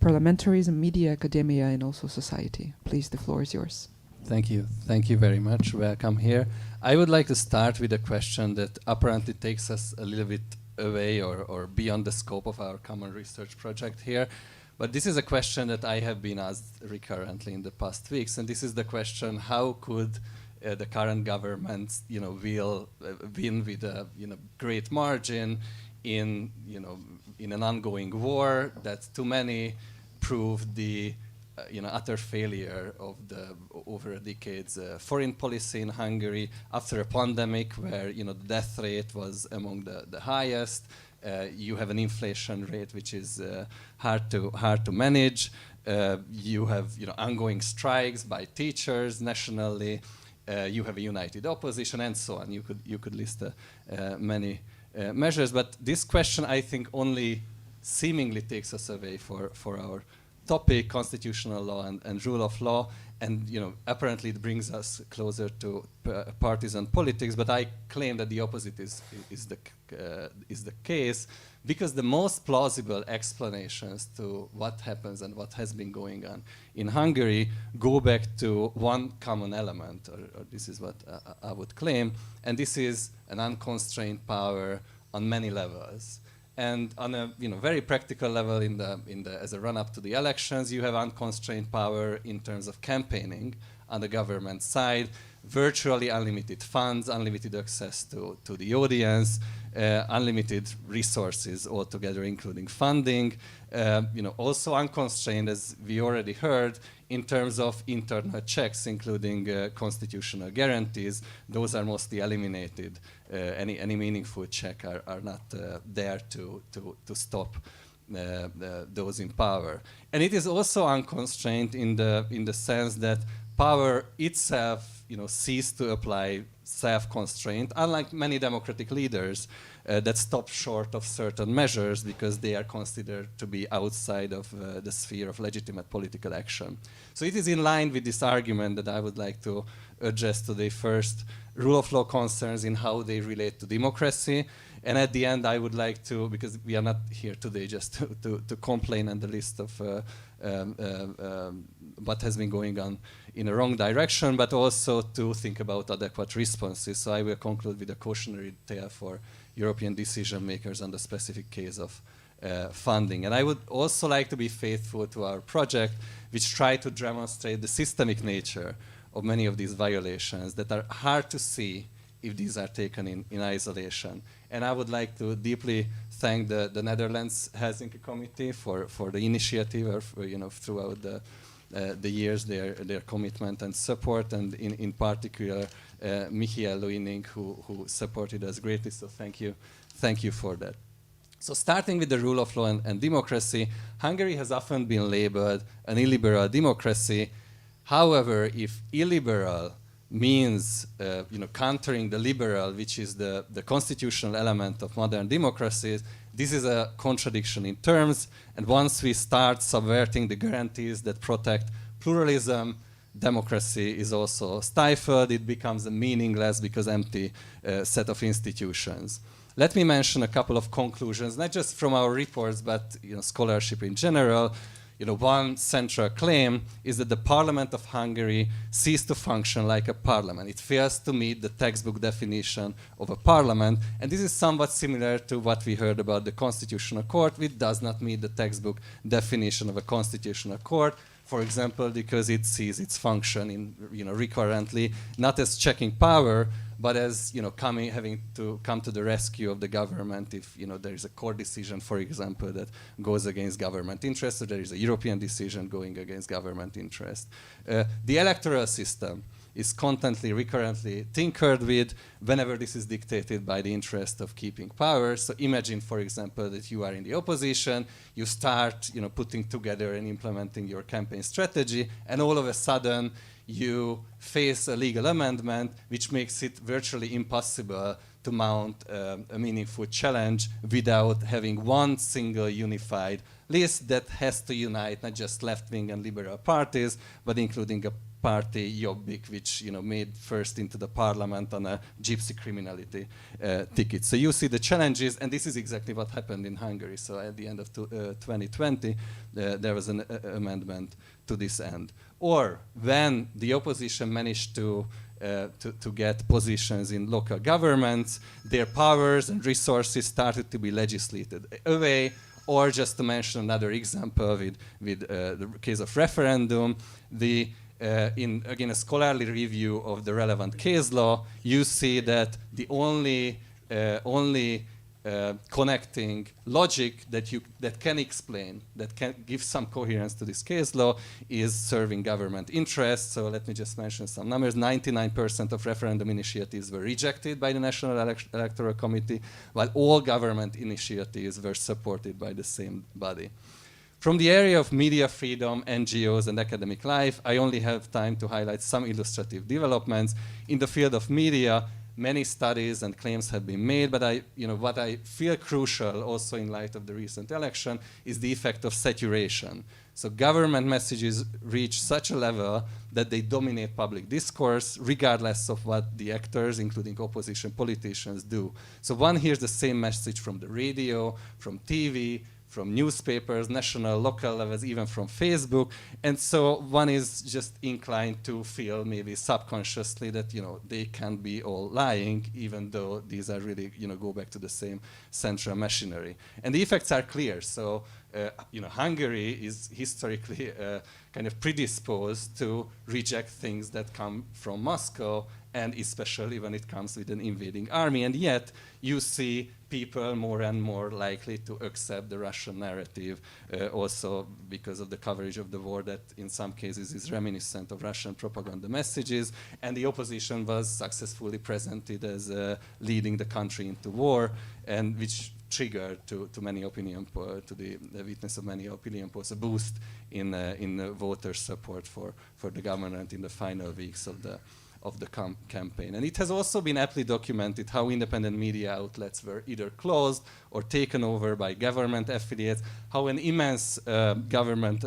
parliamentarism, media, academia, and also society. Please, the floor is yours. Thank you. Thank you very much. Welcome here. I would like to start with a question that apparently takes us a little bit away or beyond the scope of our common research project here. But this is a question that I have been asked recurrently in the past weeks, and this is the question: how could the current government, will win with a great margin in an ongoing war that to many proved the utter failure of the over a decade's foreign policy in Hungary after a pandemic where the death rate was among the highest. You have an inflation rate which is hard to manage. You have ongoing strikes by teachers nationally. You have a united opposition, and so on. You could list many measures, but this question, I think, only seemingly takes us away for our topic, constitutional law and rule of law, and apparently it brings us closer to partisan politics. But I claim that the opposite is the case, because the most plausible explanations to what happens and what has been going on in Hungary go back to one common element, or this is what I would claim, and this is an unconstrained power on many levels. And on a very practical level, as a run-up to the elections, you have unconstrained power in terms of campaigning on the government side, virtually unlimited funds, unlimited access to the audience, unlimited resources altogether, including funding. Also unconstrained, as we already heard, in terms of internal checks, including constitutional guarantees. Those are mostly eliminated. Any meaningful check are not there to stop those in power. And it is also unconstrained in the sense that power itself ceased to apply self-constraint, unlike many democratic leaders that stop short of certain measures because they are considered to be outside of the sphere of legitimate political action. So it is in line with this argument that I would like to address today. First, rule of law concerns in how they relate to democracy. And at the end, I would like to, because we are not here today just to complain on the list of what has been going on in a wrong direction, but also to think about adequate responses. So I will conclude with a cautionary tale for European decision makers on the specific case of funding. And I would also like to be faithful to our project, which try to demonstrate the systemic nature of many of these violations that are hard to see if these are taken in isolation. And I would like to deeply thank the Netherlands Helsinki Committee for the initiative, or throughout the years, their commitment and support, and in particular Michiel Luining, who supported us greatly. So thank you for that. So starting with the rule of law and democracy, Hungary has often been labeled an illiberal democracy. However, if illiberal means countering the liberal, which is the constitutional element of modern democracies, this is a contradiction in terms. And once we start subverting the guarantees that protect pluralism, democracy is also stifled. It becomes a meaningless because empty set of institutions. Let me mention a couple of conclusions, not just from our reports, but scholarship in general. One central claim is that the Parliament of Hungary ceased to function like a parliament. It fails to meet the textbook definition of a parliament, and this is somewhat similar to what we heard about the Constitutional Court, which does not meet the textbook definition of a constitutional court. For example, because it sees its function in, recurrently, not as checking power, but as having to come to the rescue of the government if there is a court decision, for example, that goes against government interest, or there is a European decision going against government interest. The electoral system is constantly, recurrently tinkered with whenever this is dictated by the interest of keeping power. So imagine, for example, that you are in the opposition, you start putting together and implementing your campaign strategy, and all of a sudden you face a legal amendment which makes it virtually impossible to mount a meaningful challenge without having one single unified list that has to unite not just left-wing and liberal parties, but including a party, Jobbik, which made first into the parliament on a gypsy criminality ticket. So you see the challenges, and this is exactly what happened in Hungary. So at the end of 2020, there was an amendment to this end. Or when the opposition managed to get positions in local governments, their powers and resources started to be legislated away. Or just to mention another example with the case of referendum, in again a scholarly review of the relevant case law, you see that the only connecting logic that can explain, that can give some coherence to this case law is serving government interests. So let me just mention some numbers. 99% of referendum initiatives were rejected by the National Electoral Committee, while all government initiatives were supported by the same body. From the area of media freedom, NGOs, and academic life, I only have time to highlight some illustrative developments. In the field of media, many studies and claims have been made, but what I feel crucial also in light of the recent election is the effect of saturation. So government messages reach such a level that they dominate public discourse, regardless of what the actors, including opposition politicians, do. So one hears the same message from the radio, from TV, from newspapers, national, local levels, even from Facebook. And so one is just inclined to feel maybe subconsciously that, they can't be all lying, even though these are really, go back to the same central machinery. And the effects are clear. So, Hungary is historically kind of predisposed to reject things that come from Moscow, and especially when it comes with an invading army. And yet, you see people more and more likely to accept the Russian narrative, also because of the coverage of the war that in some cases is reminiscent of Russian propaganda messages, and the opposition was successfully presented as leading the country into war, and which triggered to many opinion polls, to the witness of many opinion polls, a boost in voter support for the government in the final weeks of of the campaign. And it has also been aptly documented how independent media outlets were either closed or taken over by government affiliates, how an immense government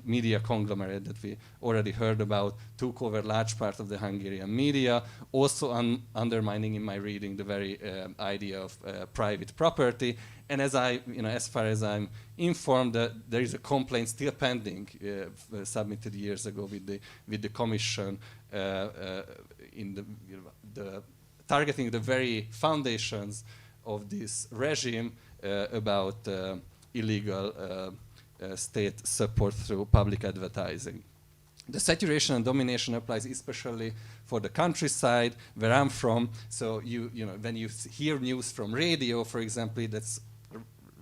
media conglomerate that we already heard about took over large part of the Hungarian media, also undermining in my reading the very idea of private property. And as as far as I'm informed, there is a complaint still pending, submitted years ago with the Commission in the targeting the very foundations of this regime about illegal state support through public advertising. The saturation and domination applies especially for the countryside where I'm from. So when you hear news from radio, for example, that's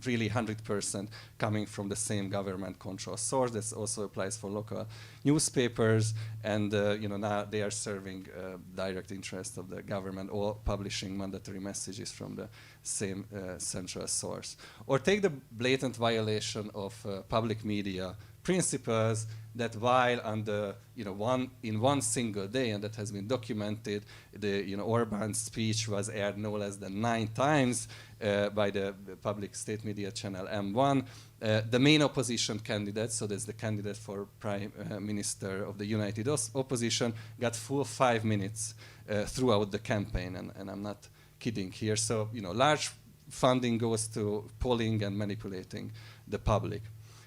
really 100% coming from the same government control source. That also applies for local newspapers, and now they are serving direct interest of the government, or publishing mandatory messages from the same central source. Or take the blatant violation of public media principles, that while under in one single day, and that has been documented, the Orbán's speech was aired no less than 9 times by the public state media channel M1. The main opposition candidate, so that's the candidate for Prime Minister of the United Opposition, got full 5 minutes throughout the campaign, and I'm not kidding here. So large funding goes to polling and manipulating the public.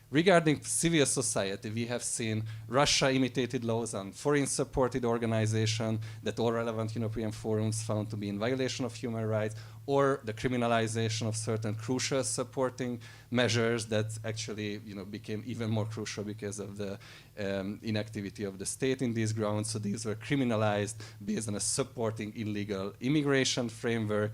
Regarding civil society, we have seen Russia imitated laws on foreign-supported organization that all relevant European forums found to be in violation of human rights, or the criminalization of certain crucial supporting measures that actually became even more crucial because of the inactivity of the state in these grounds. So these were criminalized based on a supporting illegal immigration framework.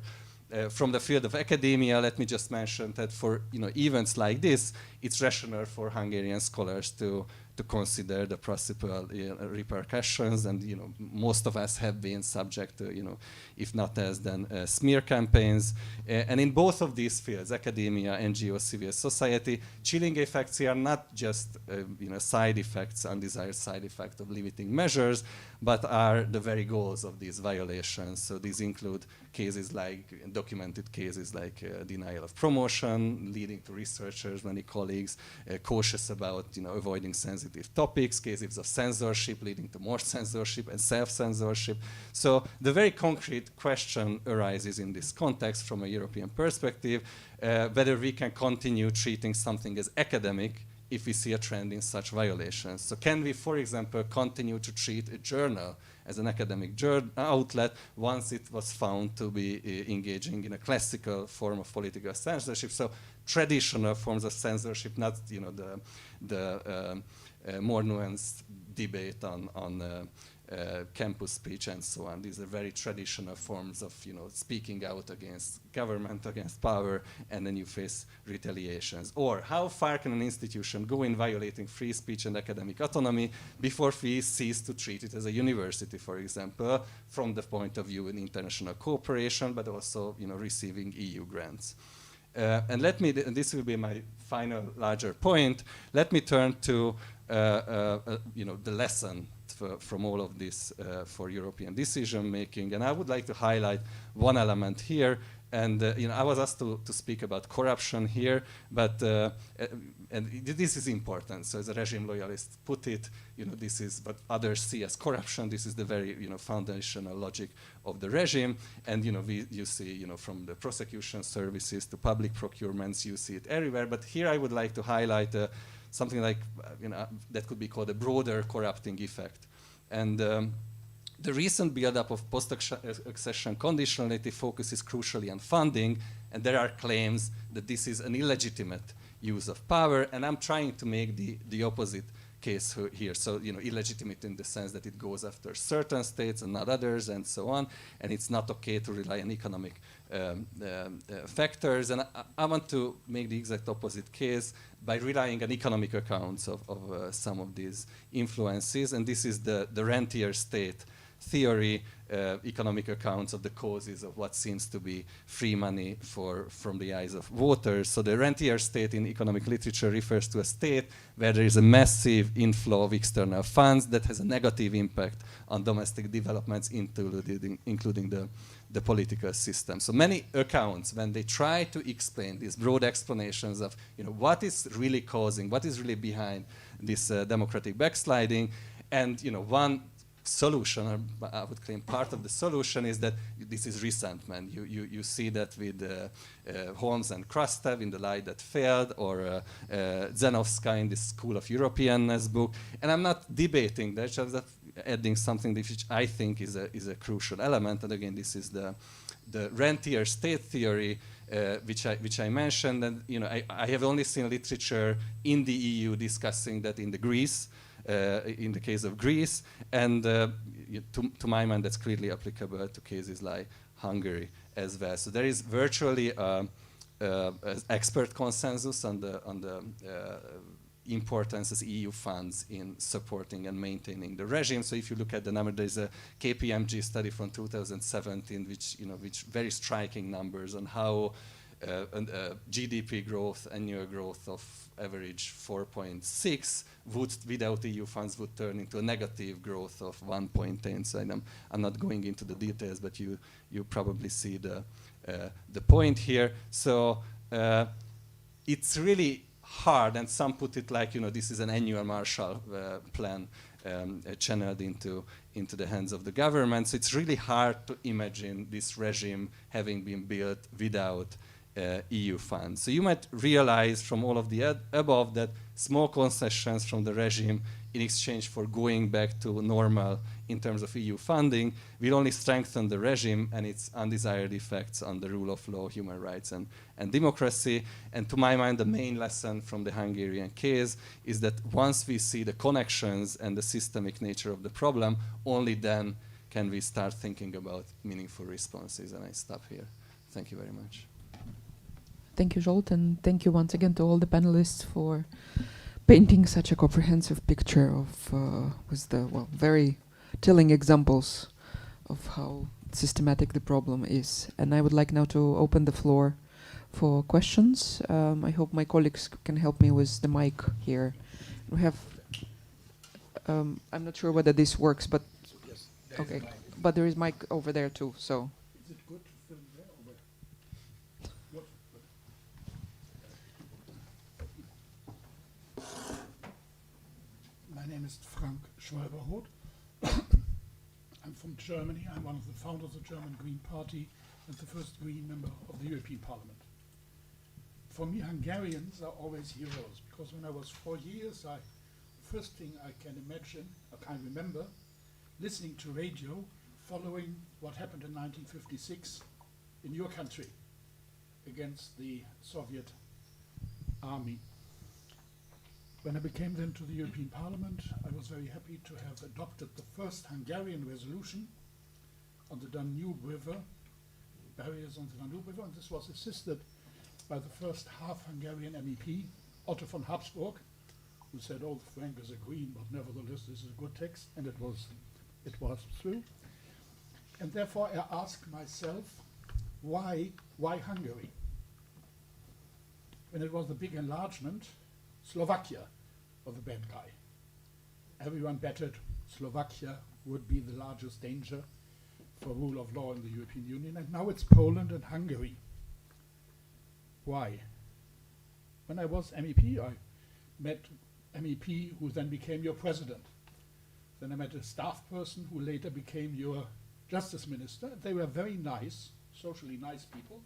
From the field of academia, let me just mention that for events like this, it's rational for Hungarian scholars to consider the possible repercussions, and most of us have been subject to if not else then smear campaigns, and in both of these fields, academia, NGO, civil society, chilling effects here are not just side effects, undesired side effects of limiting measures, but are the very goals of these violations. So these include cases like documented cases like denial of promotion, leading to researchers, many colleagues cautious about avoiding sensitive topics, cases of censorship leading to more censorship and self-censorship. So the very concrete question arises in this context from a European perspective, whether we can continue treating something as academic if we see a trend in such violations. So can we, for example, continue to treat a journal as an academic outlet once it was found to be engaging in a classical form of political censorship? So traditional forms of censorship, not the more nuanced debate on campus speech and so on. These are very traditional forms of speaking out against government, against power, and then you face retaliations. Or how far can an institution go in violating free speech and academic autonomy before we cease to treat it as a university, for example, from the point of view in international cooperation, but also receiving EU grants. And this will be my final larger point, let me turn to the lesson from all of this for European decision making. And I would like to highlight one element here. And I was asked to speak about corruption here, but and this is important. So as a regime loyalist put it, this is what others see as corruption. This is the very foundational logic of the regime. And you see from the prosecution services to public procurements, you see it everywhere. But here I would like to highlight something like that could be called a broader corrupting effect. And the recent build-up of post-accession conditionality focuses crucially on funding, and there are claims that this is an illegitimate use of power, and I'm trying to make the opposite case here. So, illegitimate in the sense that it goes after certain states and not others, and so on, and it's not okay to rely on economic factors. And I want to make the exact opposite case by relying on economic accounts of some of these influences, and this is the rentier state theory, economic accounts of the causes of what seems to be free money from the eyes of voters. So the rentier state in economic literature refers to a state where there is a massive inflow of external funds that has a negative impact on domestic developments, including the political system. So many accounts, when they try to explain these broad explanations of what is really causing, what is really behind this democratic backsliding, and one solution, or I would claim part of the solution, is that this is resentment. You see that with Holmes and Krastev in The Lie That Failed, or Zenovska in this School of Europeanness book. And I'm not debating that, just adding something which I think is a crucial element. And again, this is the rentier state theory, which I mentioned. And I have only seen literature in the EU discussing that in the case of Greece, and to my mind, that's clearly applicable to cases like Hungary as well. So there is virtually expert consensus on the importance as EU funds in supporting and maintaining the regime. So if you look at the number, there's a KPMG study from 2017, which very striking numbers on how GDP growth, annual growth of average 4.6 without EU funds would turn into a negative growth of 1.10. So I'm not going into the details, but you probably see the point here. So it's really hard, and some put it like this is an annual Marshall Plan channeled into the hands of the government. So it's really hard to imagine this regime having been built without EU funds. So you might realize from all of the above that small concessions from the regime in exchange for going back to normal in terms of EU funding will only strengthen the regime and its undesired effects on the rule of law, human rights, and democracy. And to my mind, the main lesson from the Hungarian case is that once we see the connections and the systemic nature of the problem, only then can we start thinking about meaningful responses. And I stop here. Thank you very much. Thank you, Zsolt, and thank you once again to all the panelists for painting such a comprehensive picture of with the very telling examples of how systematic the problem is. And I would like now to open the floor for questions. I hope my colleagues can help me with the mic here. We have, I'm not sure whether this works, but yes, okay, but there is mic over there too, so. Is it good to film there or where? What? My name is Frank Schwalberroth. I'm from Germany. I'm one of the founders of the German Green Party and the first Green member of the European Parliament. For me, Hungarians are always heroes, because when I was 4 years, first thing I can imagine, I can remember, listening to radio, following what happened in 1956 in your country against the Soviet army. When I became then to the European Parliament, I was very happy to have adopted the first Hungarian resolution on the Danube River, barriers on the Danube River, and this was assisted by the first half-Hungarian MEP, Otto von Habsburg, who said, "Oh, Frank is a Green, but nevertheless this is a good text," and it was true. And therefore I asked myself, why Hungary? When it was the big enlargement, Slovakia was the bad guy. Everyone betted Slovakia would be the largest danger for rule of law in the European Union, and now it's Poland and Hungary. Why? When I was MEP, I met MEP who then became your president. Then I met a staff person who later became your justice minister. They were very nice, socially nice people.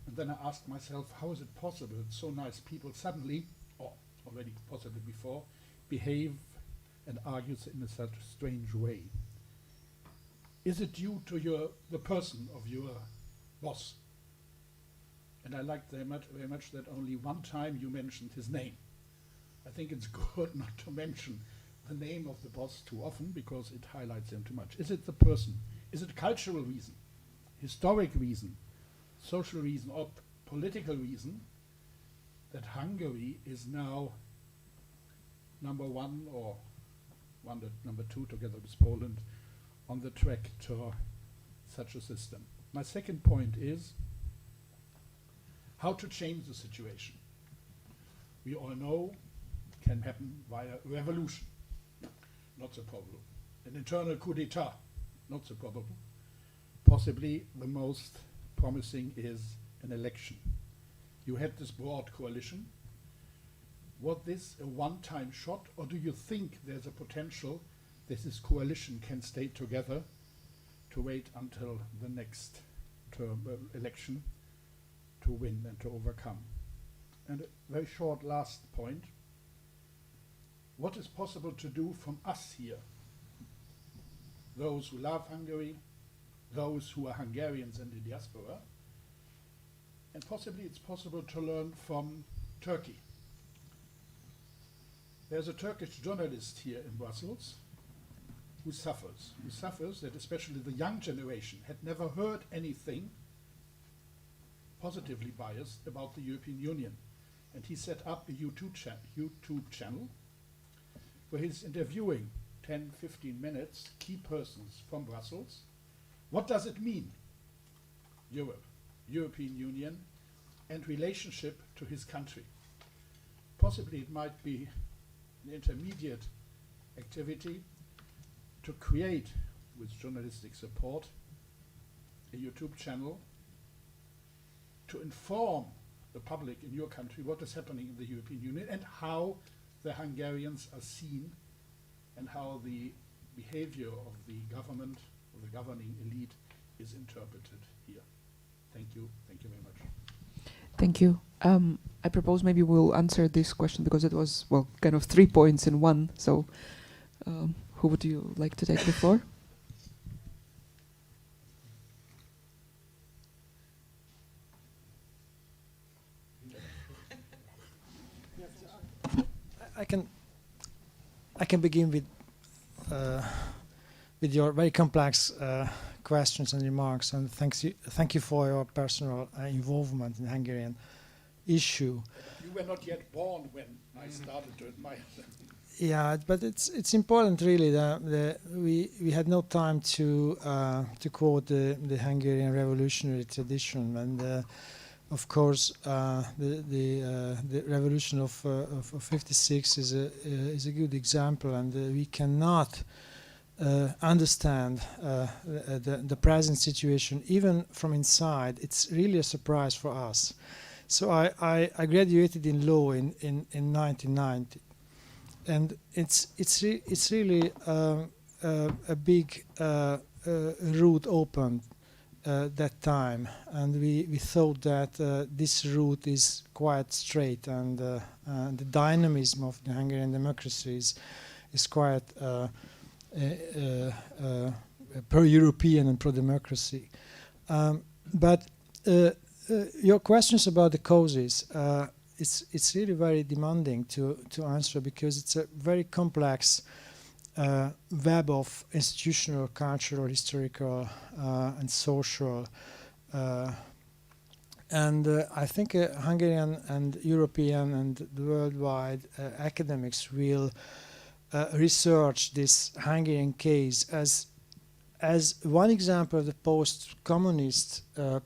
And then I asked myself, how is it possible that so nice people suddenly, or already possibly before, behave and argue in such a strange way? Is it due to the person of your boss? And I liked very much that only one time you mentioned his name. I think it's good not to mention the name of the boss too often, because it highlights him too much. Is it the person? Is it cultural reason, historic reason, social reason, or political reason that Hungary is now number one or number 2 together with Poland, on the track to such a system. My second point is how to change the situation. We all know it can happen via revolution, not so probable. An internal coup d'etat, not so probable. Possibly the most promising is an election. You had this broad coalition. Was this a one-time shot, or do you think there's a potential that this coalition can stay together to wait until the next term election to win and to overcome? And a very short last point. What is possible to do from us here? Those who love Hungary, those who are Hungarians in the diaspora, and possibly it's possible to learn from Turkey. There's a Turkish journalist here in Brussels who suffers that especially the young generation had never heard anything positively biased about the European Union. And he set up a YouTube channel where he's interviewing 10, 15 minutes key persons from Brussels. What does it mean, Europe, European Union, and relationship to his country? Possibly it might be an intermediate activity to create, with journalistic support, a YouTube channel to inform the public in your country what is happening in the European Union and how the Hungarians are seen and how the behavior of the government, of the governing elite, is interpreted here. Thank you very much. Thank you. I propose maybe we'll answer this question because it was, well, kind of 3 points in one. So who would you like to take the floor? I can begin with your very complex questions and remarks, and thank you for your personal involvement in the Hungarian issue. You were not yet born when I started to admire them. Yeah, but it's important really that we had no time to quote the Hungarian revolutionary tradition, and of course the revolution of '56 is a good example, and we cannot understand the present situation even from inside. It's really a surprise for us. So I graduated in law in 1990, and it's really a big route opened that time, and we thought that this route is quite straight, and the dynamism of the Hungarian democracy is quite pro-European and pro-democracy. But your questions about the causes, it's really very demanding to answer, because it's a very complex web of institutional, cultural, historical, and social. And I think Hungarian and European and the worldwide academics will research this Hungarian case as one example of the post-communist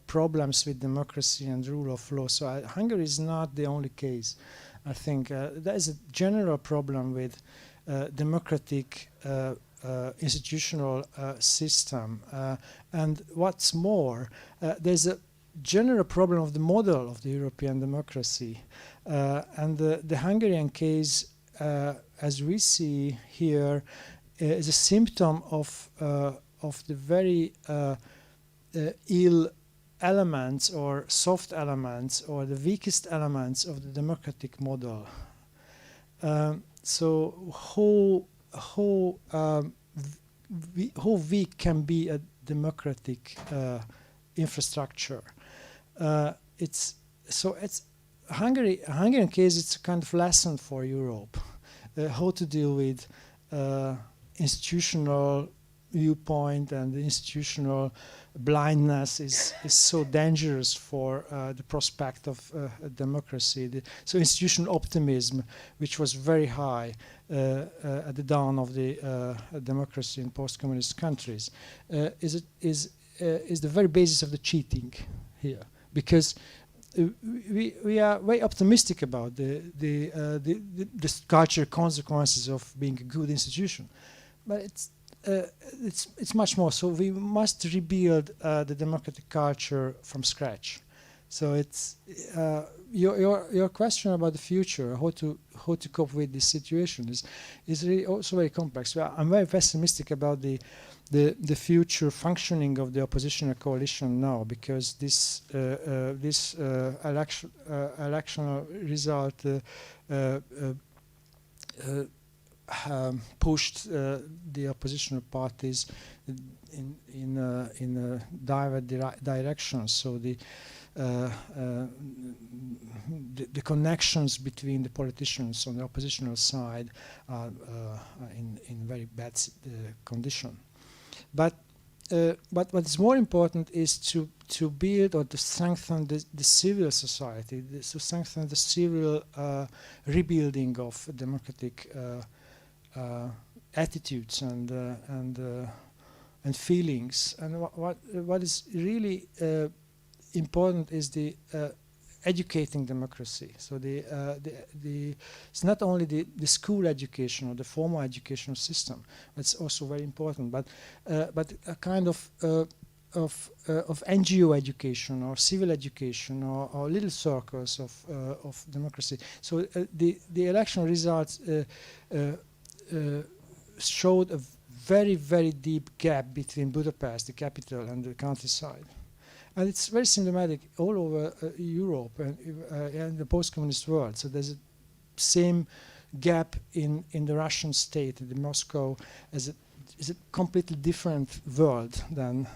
problems with democracy and rule of law. So Hungary is not the only case. I think there is a general problem with democratic institutional system. And what's more, there's a general problem of the model of the European democracy. And the Hungarian case, as we see here, is a symptom of the very ill elements or soft elements or the weakest elements of the democratic model. So how weak can be a democratic infrastructure? It's Hungarian case. It's a kind of lesson for Europe, how to deal with institutional viewpoint and the institutional blindness is so dangerous for the prospect of democracy. So institutional optimism, which was very high at the dawn of the democracy in post-communist countries, is the very basis of the cheating here, because we are very optimistic about the cultural consequences of being a good institution, but it's much more. So we must rebuild the democratic culture from scratch. So it's your question about the future, how to cope with this situation is really also very complex. Well, I'm very pessimistic about the future functioning of the oppositional coalition now, because this electional result pushed the oppositional parties in diverse directions. So the connections between the politicians on the oppositional side are in very bad condition. But what is more important is to build or to strengthen the civil society, to strengthen the civil rebuilding of democratic attitudes and feelings. And what is really important is the educating democracy. So it's not only the school education or the formal educational system. It's also very important, but a kind of NGO education or civil education or little circles of democracy. So the election results showed a very, very deep gap between Budapest, the capital, and the countryside. And it's very symptomatic all over Europe and the post-communist world. So there's a same gap in the Russian state, in Moscow, is a completely different world than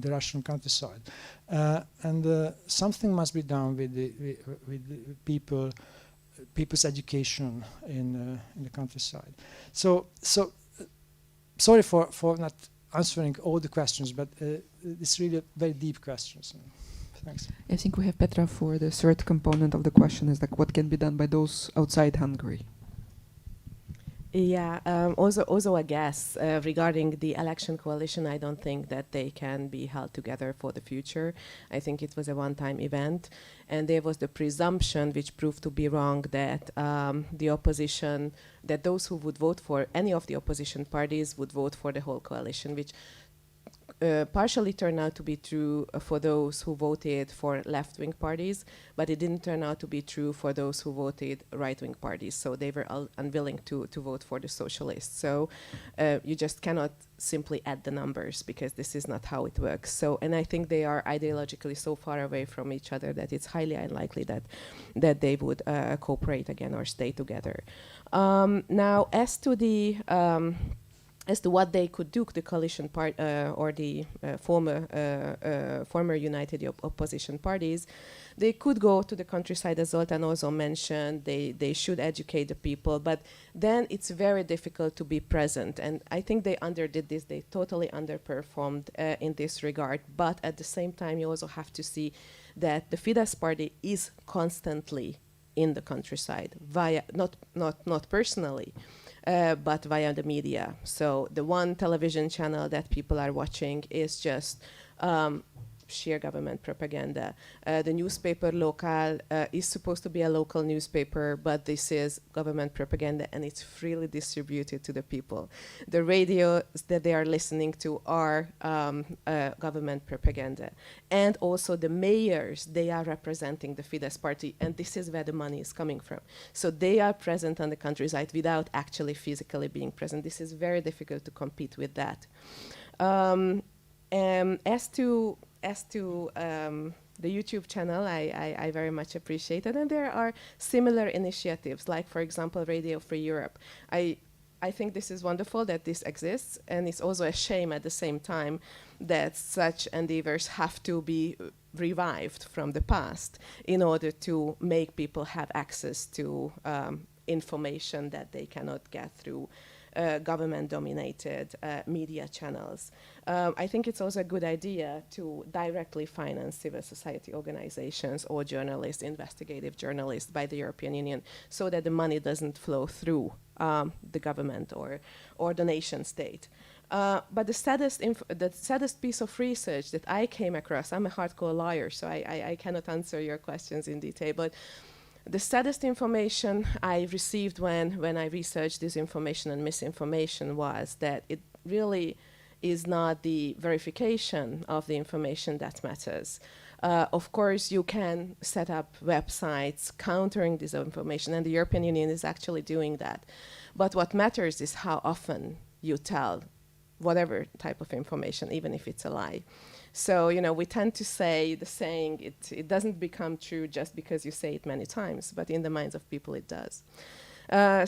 the Russian countryside. And something must be done with the people's education in the countryside. So sorry for not answering all the questions, but it's really a very deep question. So thanks. I think we have Petra for the third component of the question, is like what can be done by those outside Hungary. Yeah, also I guess regarding the election coalition, I don't think that they can be held together for the future. I think it was a one-time event, and there was the presumption, which proved to be wrong, that the opposition, that those who would vote for any of the opposition parties would vote for the whole coalition, which partially turned out to be true for those who voted for left-wing parties, but it didn't turn out to be true for those who voted right-wing parties. So they were unwilling to vote for the socialists. So you just cannot simply add the numbers, because this is not how it works. So, and I think they are ideologically so far away from each other that it's highly unlikely that they would cooperate again or stay together. Now, as to what they could do, the coalition part or the former united opposition parties, they could go to the countryside, as Zoltán also mentioned. They should educate the people, but then it's very difficult to be present. And I think they underdid this. They totally underperformed in this regard. But at the same time, you also have to see that the Fidesz party is constantly in the countryside via not personally. But via the media. So the one television channel that people are watching is just sheer government propaganda. The newspaper Lokal is supposed to be a local newspaper, but this is government propaganda, and it's freely distributed to the people. The radios that they are listening to are government propaganda. And also the mayors, they are representing the Fidesz party, and this is where the money is coming from. So they are present on the countryside without actually physically being present. This is very difficult to compete with that. As to the YouTube channel, I very much appreciate it. And there are similar initiatives, like, for example, Radio Free Europe. I think this is wonderful that this exists, and it's also a shame at the same time that such endeavors have to be revived from the past in order to make people have access to information that they cannot get through government-dominated media channels. I think it's also a good idea to directly finance civil society organizations or journalists, investigative journalists by the European Union, so that the money doesn't flow through the government or the nation state. But the saddest piece of research that I came across, I'm a hardcore lawyer, so I cannot answer your questions in detail, but the saddest information I received when I researched disinformation and misinformation was that it really is not the verification of the information that matters. Of course, you can set up websites countering disinformation, and the European Union is actually doing that. But what matters is how often you tell whatever type of information, even if it's a lie. So, you know, we tend to say the saying, it doesn't become true just because you say it many times, but in the minds of people it does.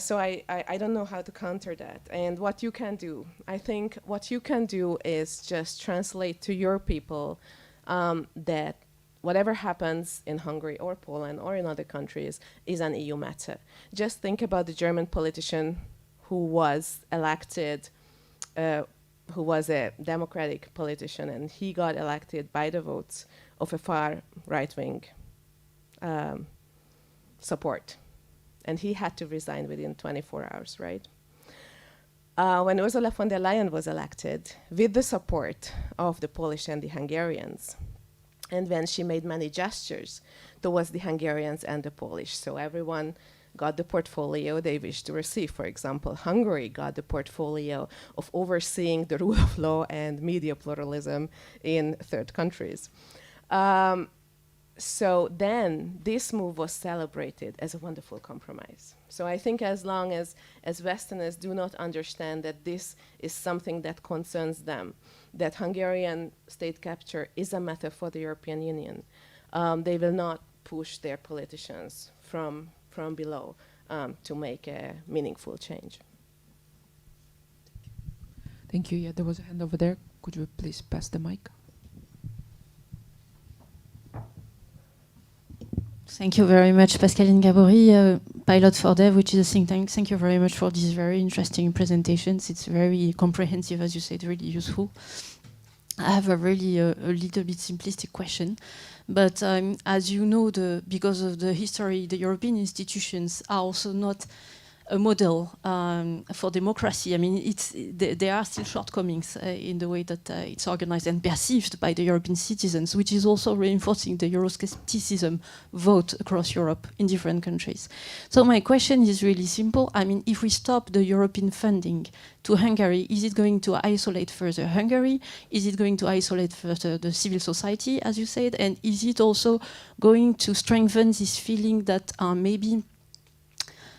So I don't know how to counter that. And what you can do, I think what you can do is just translate to your people that whatever happens in Hungary or Poland or in other countries is an EU matter. Just think about the German politician who was elected, who was a democratic politician, and he got elected by the votes of a far right-wing support. And he had to resign within 24 hours, right? When Ursula von der Leyen was elected, with the support of the Polish and the Hungarians, and when she made many gestures towards the Hungarians and the Polish, so everyone got the portfolio they wished to receive. For example, Hungary got the portfolio of overseeing the rule of law and media pluralism in third countries. So then this move was celebrated as a wonderful compromise. So I think as long as Westerners do not understand that this is something that concerns them, that Hungarian state capture is a matter for the European Union, they will not push their politicians from below to make a meaningful change. Thank you. Yeah, there was a hand over there. Could you please pass the mic? Thank you very much, Pascaline Gabory, Pilot for Dev, which is a think tank. Thank you very much for these very interesting presentations. It's very comprehensive, as you said, really useful. I have a really a little bit simplistic question, but as you know, because of the history, the European institutions are also not a model for democracy. I mean, there are still shortcomings in the way that it's organized and perceived by the European citizens, which is also reinforcing the Euroscepticism vote across Europe in different countries. So my question is really simple. I mean, if we stop the European funding to Hungary, is it going to isolate further Hungary? Is it going to isolate further the civil society, as you said? And is it also going to strengthen this feeling that maybe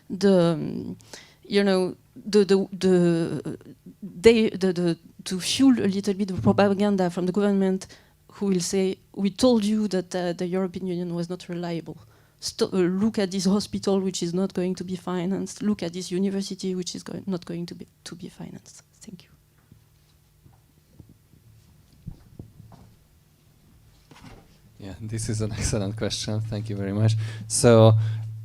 to fuel a little bit of propaganda from the government, who will say, we told you that the European Union was not reliable. Look at this hospital, which is not going to be financed. Look at this university, which is not going to be financed. Thank you. Yeah, this is an excellent question. Thank you very much. So,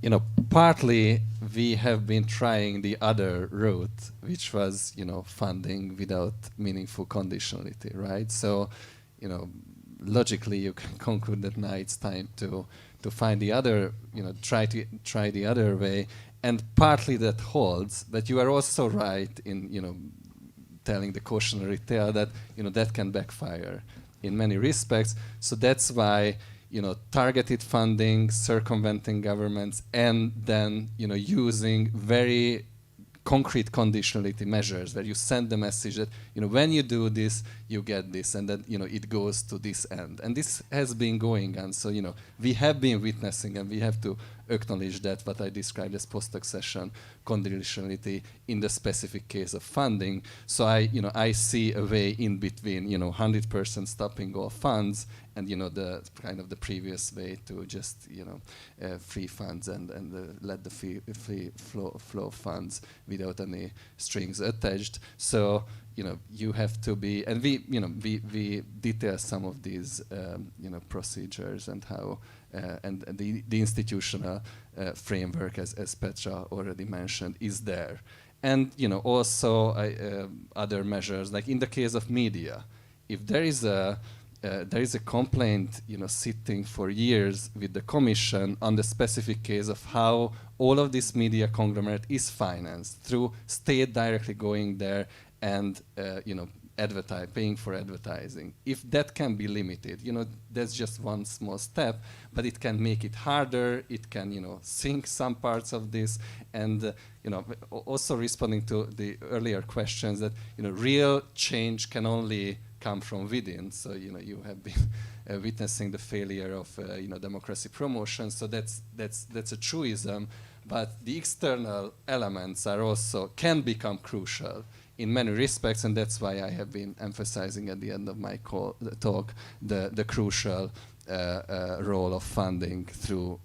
you know, partly we have been trying the other route, which was, you know, funding without meaningful conditionality, right? So, you know, logically you can conclude that now it's time to find the other, you know, try the other way, and partly that holds. But you are also right in, you know, telling the cautionary tale that, you know, that can backfire in many respects. So that's why, you know, targeted funding, circumventing governments, and then, you know, using very concrete conditionality measures where you send the message that, you know, when you do this, you get this, and that, you know, it goes to this end. And this has been going on. So, you know, we have been witnessing, and we have to acknowledge that what I described as post-accession conditionality in the specific case of funding. So I see a way in between, you know, 100% stopping all funds and, you know, the kind of the previous way to just, you know, free funds and let the free flow funds without any strings attached. So, you know, you have to be, and we detail some of these, you know, procedures and how, and the institutional framework, as Petra already mentioned, is there. And also other measures, like in the case of media, if there is a complaint, sitting for years with the Commission on the specific case of how all of this media conglomerate is financed through state directly going there and paying for advertising. If that can be limited, that's just one small step, but it can make it harder. It can, sink some parts of this, and also responding to the earlier questions that real change can only come from within. So you have been witnessing the failure of democracy promotion. So that's a truism, but the external elements can become crucial in many respects, and that's why I have been emphasizing at the end of my talk the crucial role of funding through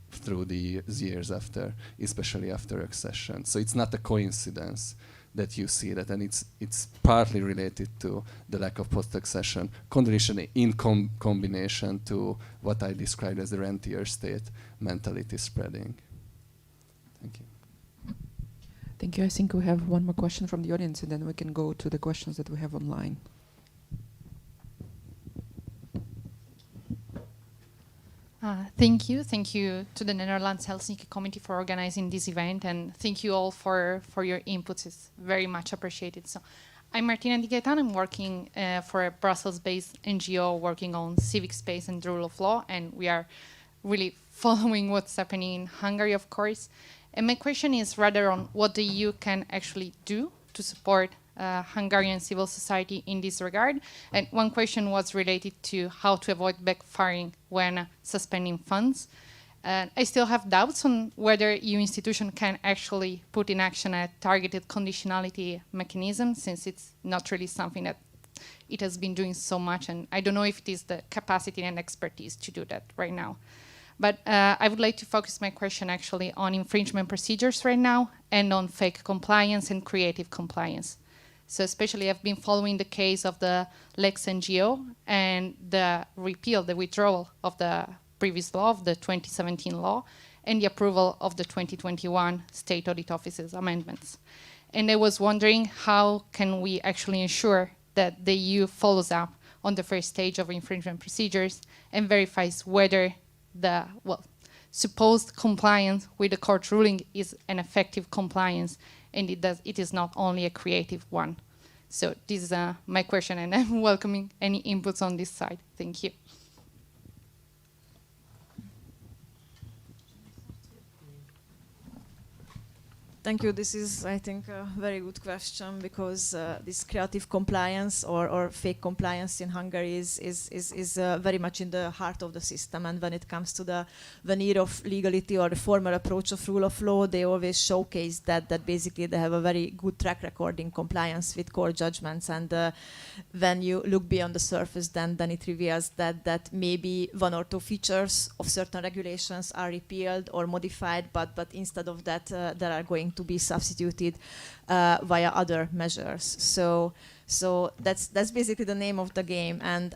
the years after, especially after accession. So it's not a coincidence that you see that, and it's partly related to the lack of post-accession condition in combination to what I described as the rentier state mentality spreading. Thank you. Thank you. I think we have one more question from the audience, and then we can go to the questions that we have online. Thank you. Thank you to the Netherlands Helsinki Committee for organizing this event, and thank you all for your inputs. It's very much appreciated. So, I'm Martina Di Gaetano. I'm working for a Brussels-based NGO working on civic space and the rule of law, and we are really following what's happening in Hungary, of course. And my question is rather on what the EU can actually do to support Hungarian civil society in this regard. And one question was related to how to avoid backfiring when suspending funds. I still have doubts on whether EU institution can actually put in action a targeted conditionality mechanism, since it's not really something that it has been doing so much, and I don't know if it is the capacity and expertise to do that right now. But I would like to focus my question actually on infringement procedures right now and on fake compliance and creative compliance. So especially I've been following the case of the Lex NGO and the withdrawal of the previous law, of the 2017 law, and the approval of the 2021 State Audit Office's amendments. And I was wondering, how can we actually ensure that the EU follows up on the first stage of infringement procedures and verifies whether the supposed compliance with the court ruling is an effective compliance, and it is not only a creative one. So this is my question, and I'm welcoming any inputs on this side. Thank you. Thank you. This is, I think, a very good question, because this creative compliance or fake compliance in Hungary is very much in the heart of the system. And when it comes to the veneer of legality or the formal approach of rule of law, they always showcase that basically they have a very good track record in compliance with court judgments. And when you look beyond the surface, then it reveals that maybe one or two features of certain regulations are repealed or modified, but instead of that, there are going to be substituted via other measures. So that's basically the name of the game. And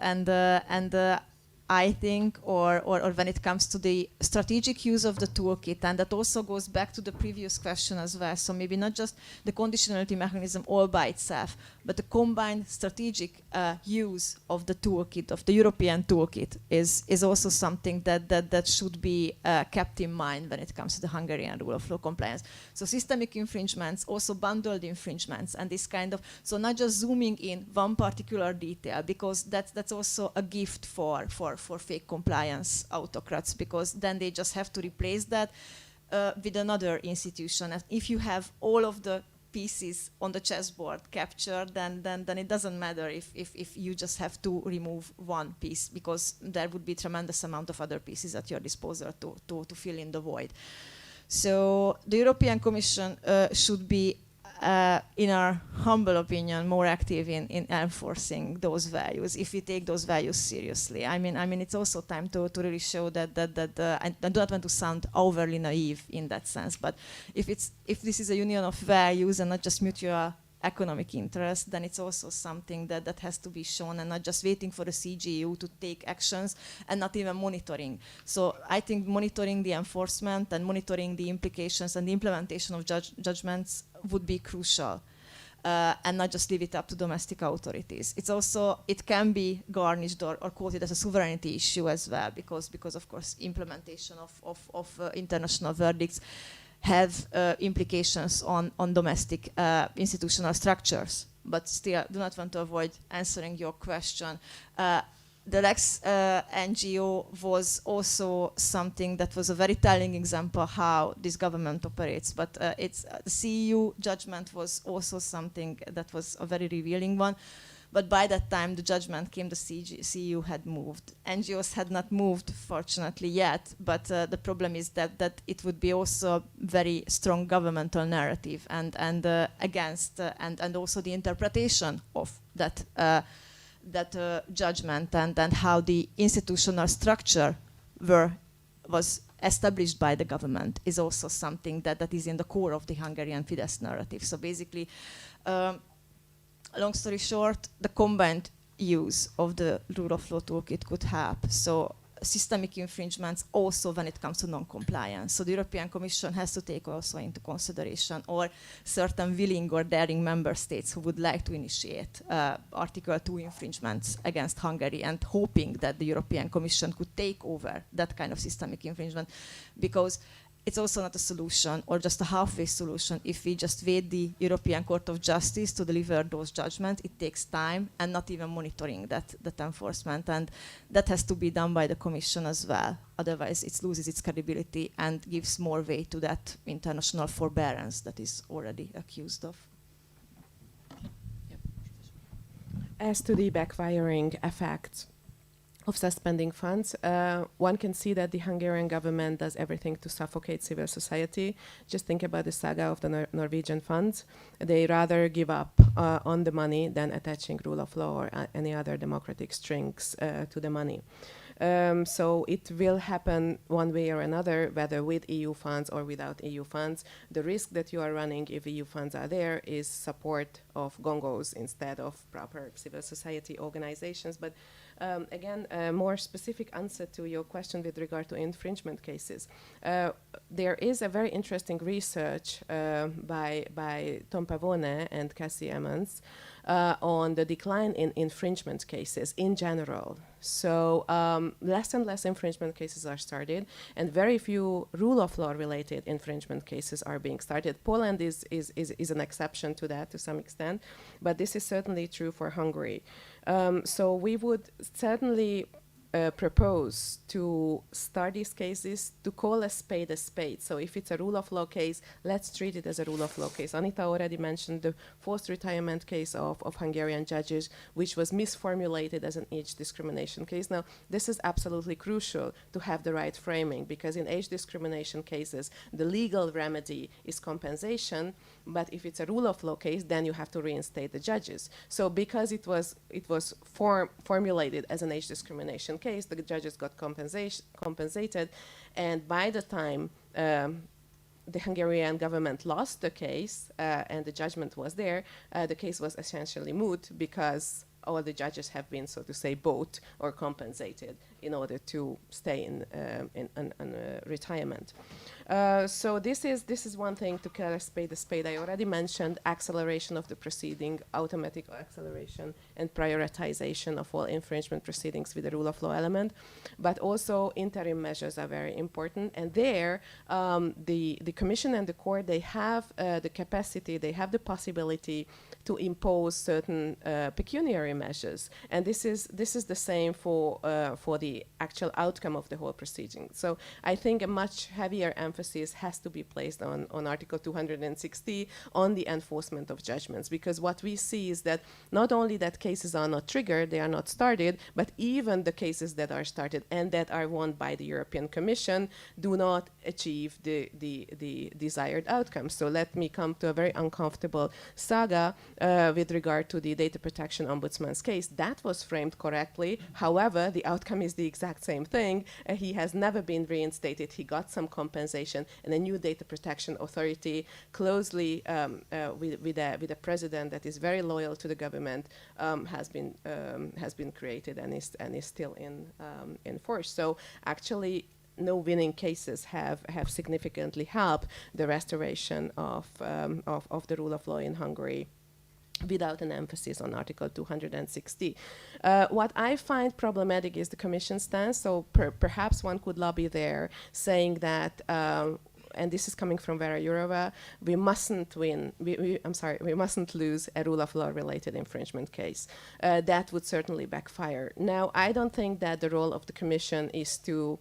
I think, or when it comes to the strategic use of the toolkit, and that also goes back to the previous question as well. So maybe not just the conditionality mechanism all by itself, but the combined strategic use of the toolkit, of the European toolkit, is also something that should be kept in mind when it comes to the Hungarian rule of law compliance. So systemic infringements, also bundled infringements, and this kind of, so not just zooming in one particular detail, because that's also a gift for fake compliance autocrats, because then they just have to replace that with another institution. And if you have all of the pieces on the chessboard captured, then it doesn't matter if you just have to remove one piece, because there would be tremendous amount of other pieces at your disposal to fill in the void. So the European Commission should be, in our humble opinion, more active in enforcing those values, if we take those values seriously. I mean, it's also time to really show that I do not want to sound overly naive in that sense, but if this is a union of values and not just mutual economic interest, then it's also something that has to be shown, and not just waiting for the CGU to take actions and not even monitoring. So I think monitoring the enforcement and monitoring the implications and the implementation of judgments would be crucial. And not just leave it up to domestic authorities. It's also, it can be garnished or quoted as a sovereignty issue as well, because of course implementation of international verdicts have implications on domestic institutional structures. But still, do not want to avoid answering your question. The Lex NGO was also something that was a very telling example how this government operates. But the CEU judgment was also something that was a very revealing one. But by that time the judgment came, the CEU had moved. NGOs had not moved, fortunately, yet. But the problem is that it would be also a very strong governmental narrative and against and also the interpretation of that. That judgment and how the institutional structure was established by the government is also something that is in the core of the Hungarian Fidesz narrative. So basically, long story short, the combined use of the rule of law toolkit could help. So systemic infringements also when it comes to non-compliance. So the European Commission has to take also into consideration or certain willing or daring member states who would like to initiate Article 2 infringements against Hungary and hoping that the European Commission could take over that kind of systemic infringement, because it's also not a solution or just a halfway solution. If we just wait the European Court of Justice to deliver those judgments, it takes time and not even monitoring that enforcement. And that has to be done by the Commission as well. Otherwise, it loses its credibility and gives more weight to that international forbearance that is already accused of. As to the backfiring effects of suspending funds, one can see that the Hungarian government does everything to suffocate civil society. Just think about the saga of the Norwegian funds. They rather give up on the money than attaching rule of law or any other democratic strings to the money. So it will happen one way or another, whether with EU funds or without EU funds. The risk that you are running if EU funds are there is support of gongos instead of proper civil society organizations. But again, a more specific answer to your question with regard to infringement cases. There is a very interesting research by Tom Pavone and Cassie Emmons on the decline in infringement cases in general. So less and less infringement cases are started, and very few rule of law related infringement cases are being started. Poland is an exception to that to some extent, but this is certainly true for Hungary. So we would certainly propose to start these cases, to call a spade a spade. So if it's a rule of law case, let's treat it as a rule of law case. Anita already mentioned the forced retirement case of Hungarian judges, which was misformulated as an age discrimination case. Now, this is absolutely crucial to have the right framing, because in age discrimination cases, the legal remedy is compensation, but if it's a rule of law case, then you have to reinstate the judges. So because it was formulated as an age discrimination case, the judges got compensated, and by the time the Hungarian government lost the case and the judgment was there, the case was essentially moot because all the judges have been, so to say, bought or compensated in order to stay in retirement. So this is one thing, to call a spade. I already mentioned acceleration of the proceeding, automatic acceleration and prioritization of all infringement proceedings with the rule of law element. But also interim measures are very important. And there, the Commission and the Court, they have the capacity, they have the possibility to impose certain pecuniary measures. And this is the same for the actual outcome of the whole proceeding. So I think a much heavier emphasis has to be placed on Article 260, on the enforcement of judgments, because what we see is that not only that cases are not triggered, they are not started, but even the cases that are started and that are won by the European Commission do not achieve the desired outcome. So let me come to a very uncomfortable saga with regard to the data protection ombudsman's case. That was framed correctly. However, the outcome is the exact same thing. He has never been reinstated. He got some compensation, and a new data protection authority, closely with a president that is very loyal to the government, has been created and is still in force. So actually, no winning cases have significantly helped the restoration of the rule of law in Hungary, without an emphasis on Article 260. What I find problematic is the Commission stance. So perhaps one could lobby there, saying that, and this is coming from Vera Jourova, we mustn't win. We mustn't lose a rule of law related infringement case. That would certainly backfire. Now, I don't think that the role of the Commission is to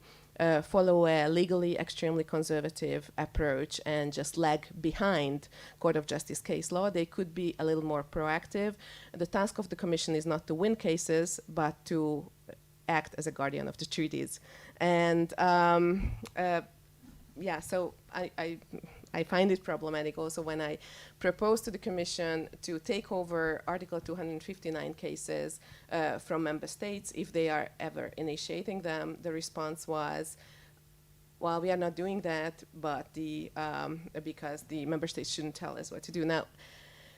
follow a legally extremely conservative approach and just lag behind Court of Justice case law. They could be a little more proactive. The task of the Commission is not to win cases, but to act as a guardian of the treaties. And yeah, so I find it problematic also when I propose to the Commission to take over Article 259 cases from member states if they are ever initiating them. The response was, well, we are not doing that, but because the member states shouldn't tell us what to do.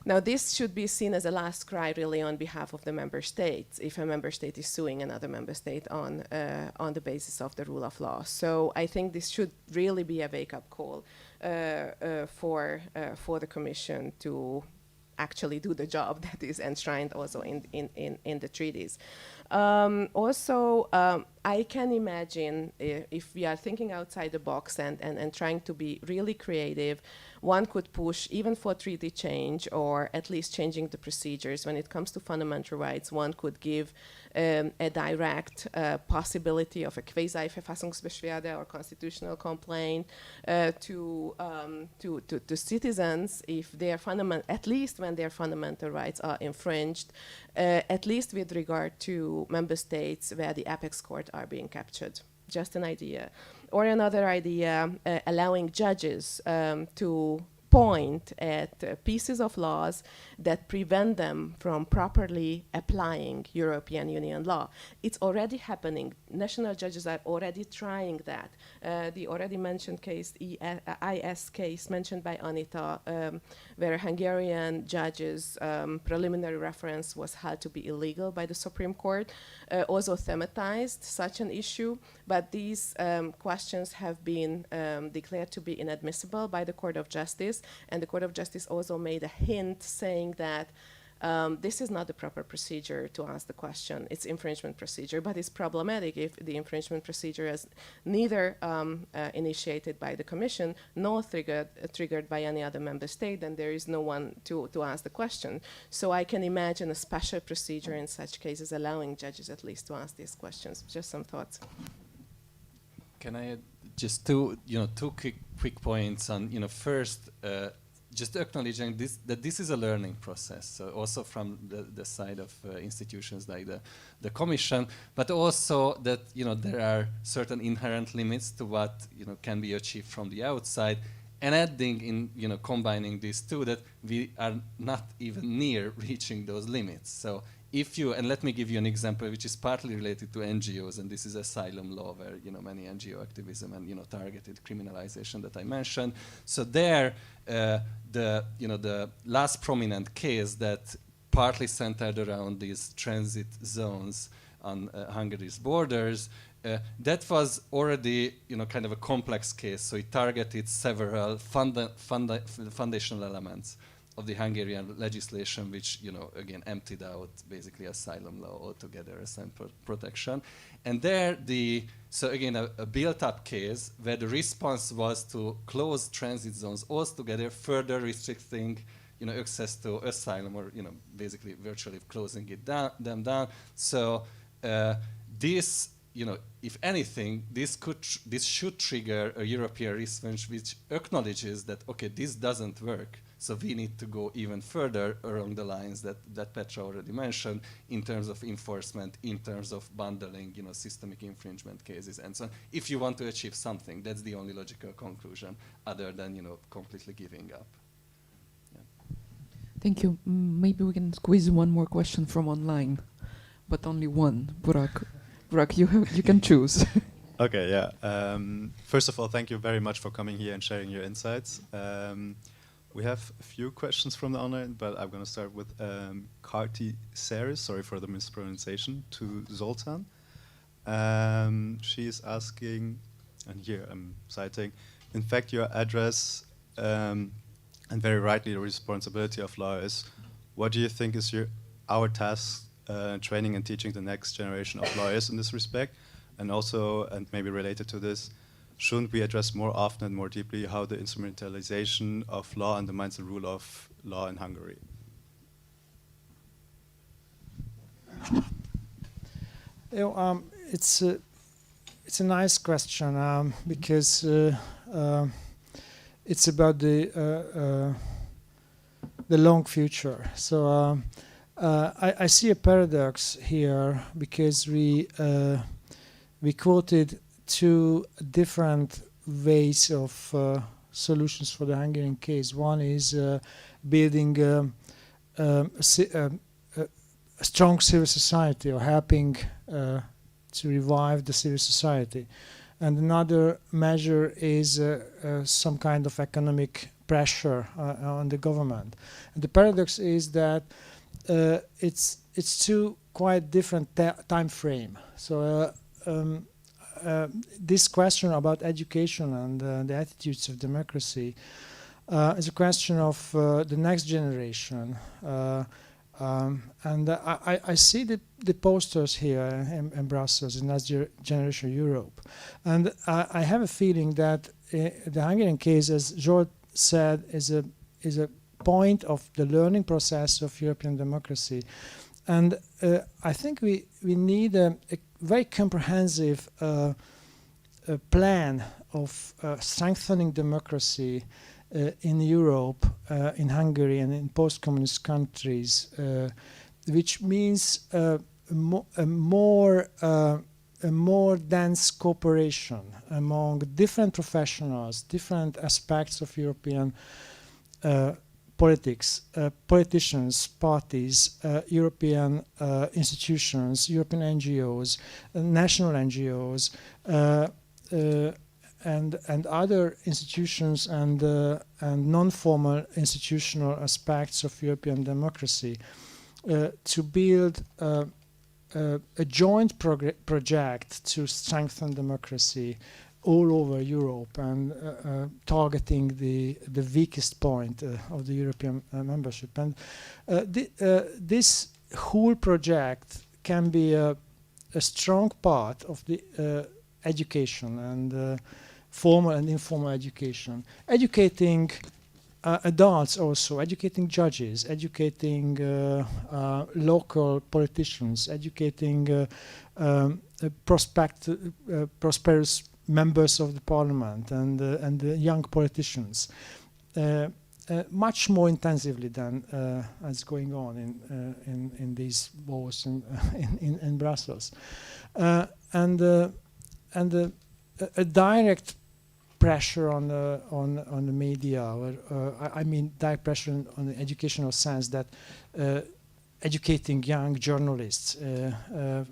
Now, this should be seen as a last cry, really, on behalf of the member states, if a member state is suing another member state on the basis of the rule of law. So I think this should really be a wake-up call for the Commission to actually do the job that is enshrined also in the treaties. I can imagine if we are thinking outside the box and trying to be really creative, one could push even for treaty change, or at least changing the procedures. When it comes to fundamental rights, one could give a direct possibility of a quasi-Verfassungsbeschwerde or constitutional complaint to citizens if their at least when their fundamental rights are infringed, at least with regard to member states where the apex court are being captured. Just an idea. Or another idea, allowing judges to point at pieces of laws that prevent them from properly applying European Union law. It's already happening. National judges are already trying that. The already mentioned case, IS case mentioned by Anita, where Hungarian judges' preliminary reference was held to be illegal by the Supreme Court, also thematized such an issue, but these questions have been declared to be inadmissible by the Court of Justice. And the Court of Justice also made a hint saying that this is not the proper procedure to ask the question. It's infringement procedure, but it's problematic if the infringement procedure is neither initiated by the Commission nor triggered by any other member state, then there is no one to ask the question. So I can imagine a special procedure in such cases allowing judges at least to ask these questions. Just some thoughts. Can I add just two quick points on, first, just acknowledging that this is a learning process, so also from the side of institutions like the Commission, but also that there are certain inherent limits to what can be achieved from the outside, and adding in combining these two, that we are not even near reaching those limits. So if you, and let me give you an example which is partly related to NGOs, and this is asylum law, where many NGO activism and targeted criminalization that I mentioned. So there, the last prominent case that partly centered around these transit zones on Hungary's borders, that was already kind of a complex case. So it targeted several foundational elements of the Hungarian legislation, which again emptied out basically asylum law altogether, asylum protection. And there, so again a built-up case where the response was to close transit zones altogether, further restricting access to asylum, or basically virtually closing them down. So this, if anything, this should trigger a European response which acknowledges that this doesn't work. So we need to go even further along the lines that Petra already mentioned, in terms of enforcement, in terms of bundling, systemic infringement cases, and so on. If you want to achieve something, that's the only logical conclusion, other than completely giving up. Yeah. Thank you. Maybe we can squeeze one more question from online, but only one. Burak, you can choose. Okay. Yeah. First of all, thank you very much for coming here and sharing your insights. We have a few questions from the online, but I'm going to start with Karti Saris, sorry for the mispronunciation, to Zoltan. She is asking, and here I'm citing, in fact, your address, and very rightly the responsibility of law is, what do you think is our task training and teaching the next generation of lawyers in this respect? And also, and maybe related to this, shouldn't we address more often and more deeply how the instrumentalization of law undermines the rule of law in Hungary? It's a nice question because it's about the long future. So I see a paradox here because we quoted two different ways of solutions for the Hungarian case. One is building a strong civil society, or helping to revive the civil society. And another measure is some kind of economic pressure on the government. And the paradox is that it's two quite different time frame. So this question about education and the attitudes of democracy is a question of the next generation. And I see the posters here in Brussels, in Next Generation Europe. And I have a feeling that the Hungarian case, as Zsolt said, is a point of the learning process of European democracy. And I think we need a very comprehensive plan of strengthening democracy in Europe, in Hungary, and in post-communist countries, which means a more dense cooperation among different professionals, different aspects of European politics, politicians, parties, European institutions, European NGOs, national NGOs, and other institutions and non-formal institutional aspects of European democracy to build a joint project to strengthen democracy all over Europe and targeting the weakest point of the European membership. And this whole project can be a strong part of the education and formal and informal education, educating adults also, educating judges, educating local politicians, educating prosperous members of the parliament and the young politicians, much more intensively than is going on in these wars in Brussels, and a direct pressure on the media, or I mean direct pressure on the educational sense, that educating young journalists,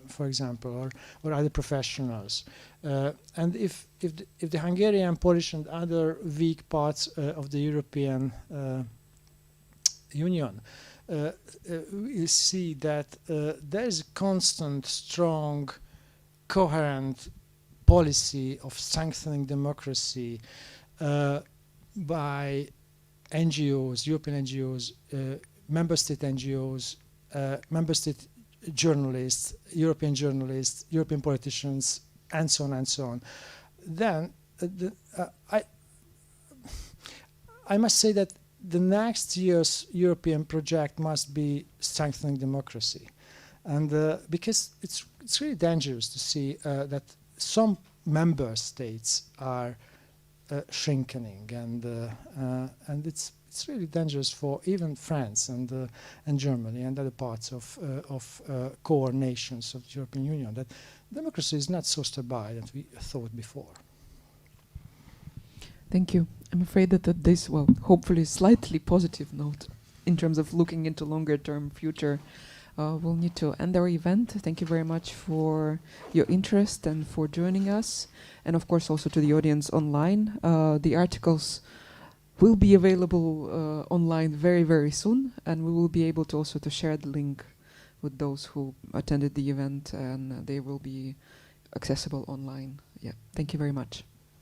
for example, or other professionals, and if the Hungarian, Polish, and other weak parts of the European Union we see that there is a constant, strong, coherent policy of strengthening democracy by NGOs, European NGOs, member state NGOs, member state journalists, European politicians, and so on and so on. Then I must say that the next year's European project must be strengthening democracy, and because it's really dangerous to see that some member states are shrinking, and it's really dangerous for even France and Germany and other parts of core nations of the European Union, that democracy is not so stable as we thought before. Thank you. I'm afraid that at this, well, hopefully slightly positive note in terms of looking into longer term future, we'll need to end our event. Thank you very much for your interest and for joining us, and of course also to the audience online. The articles will be available online very, very soon, and we will be able to also to share the link with those who attended the event, and they will be accessible online. Yeah, thank you very much.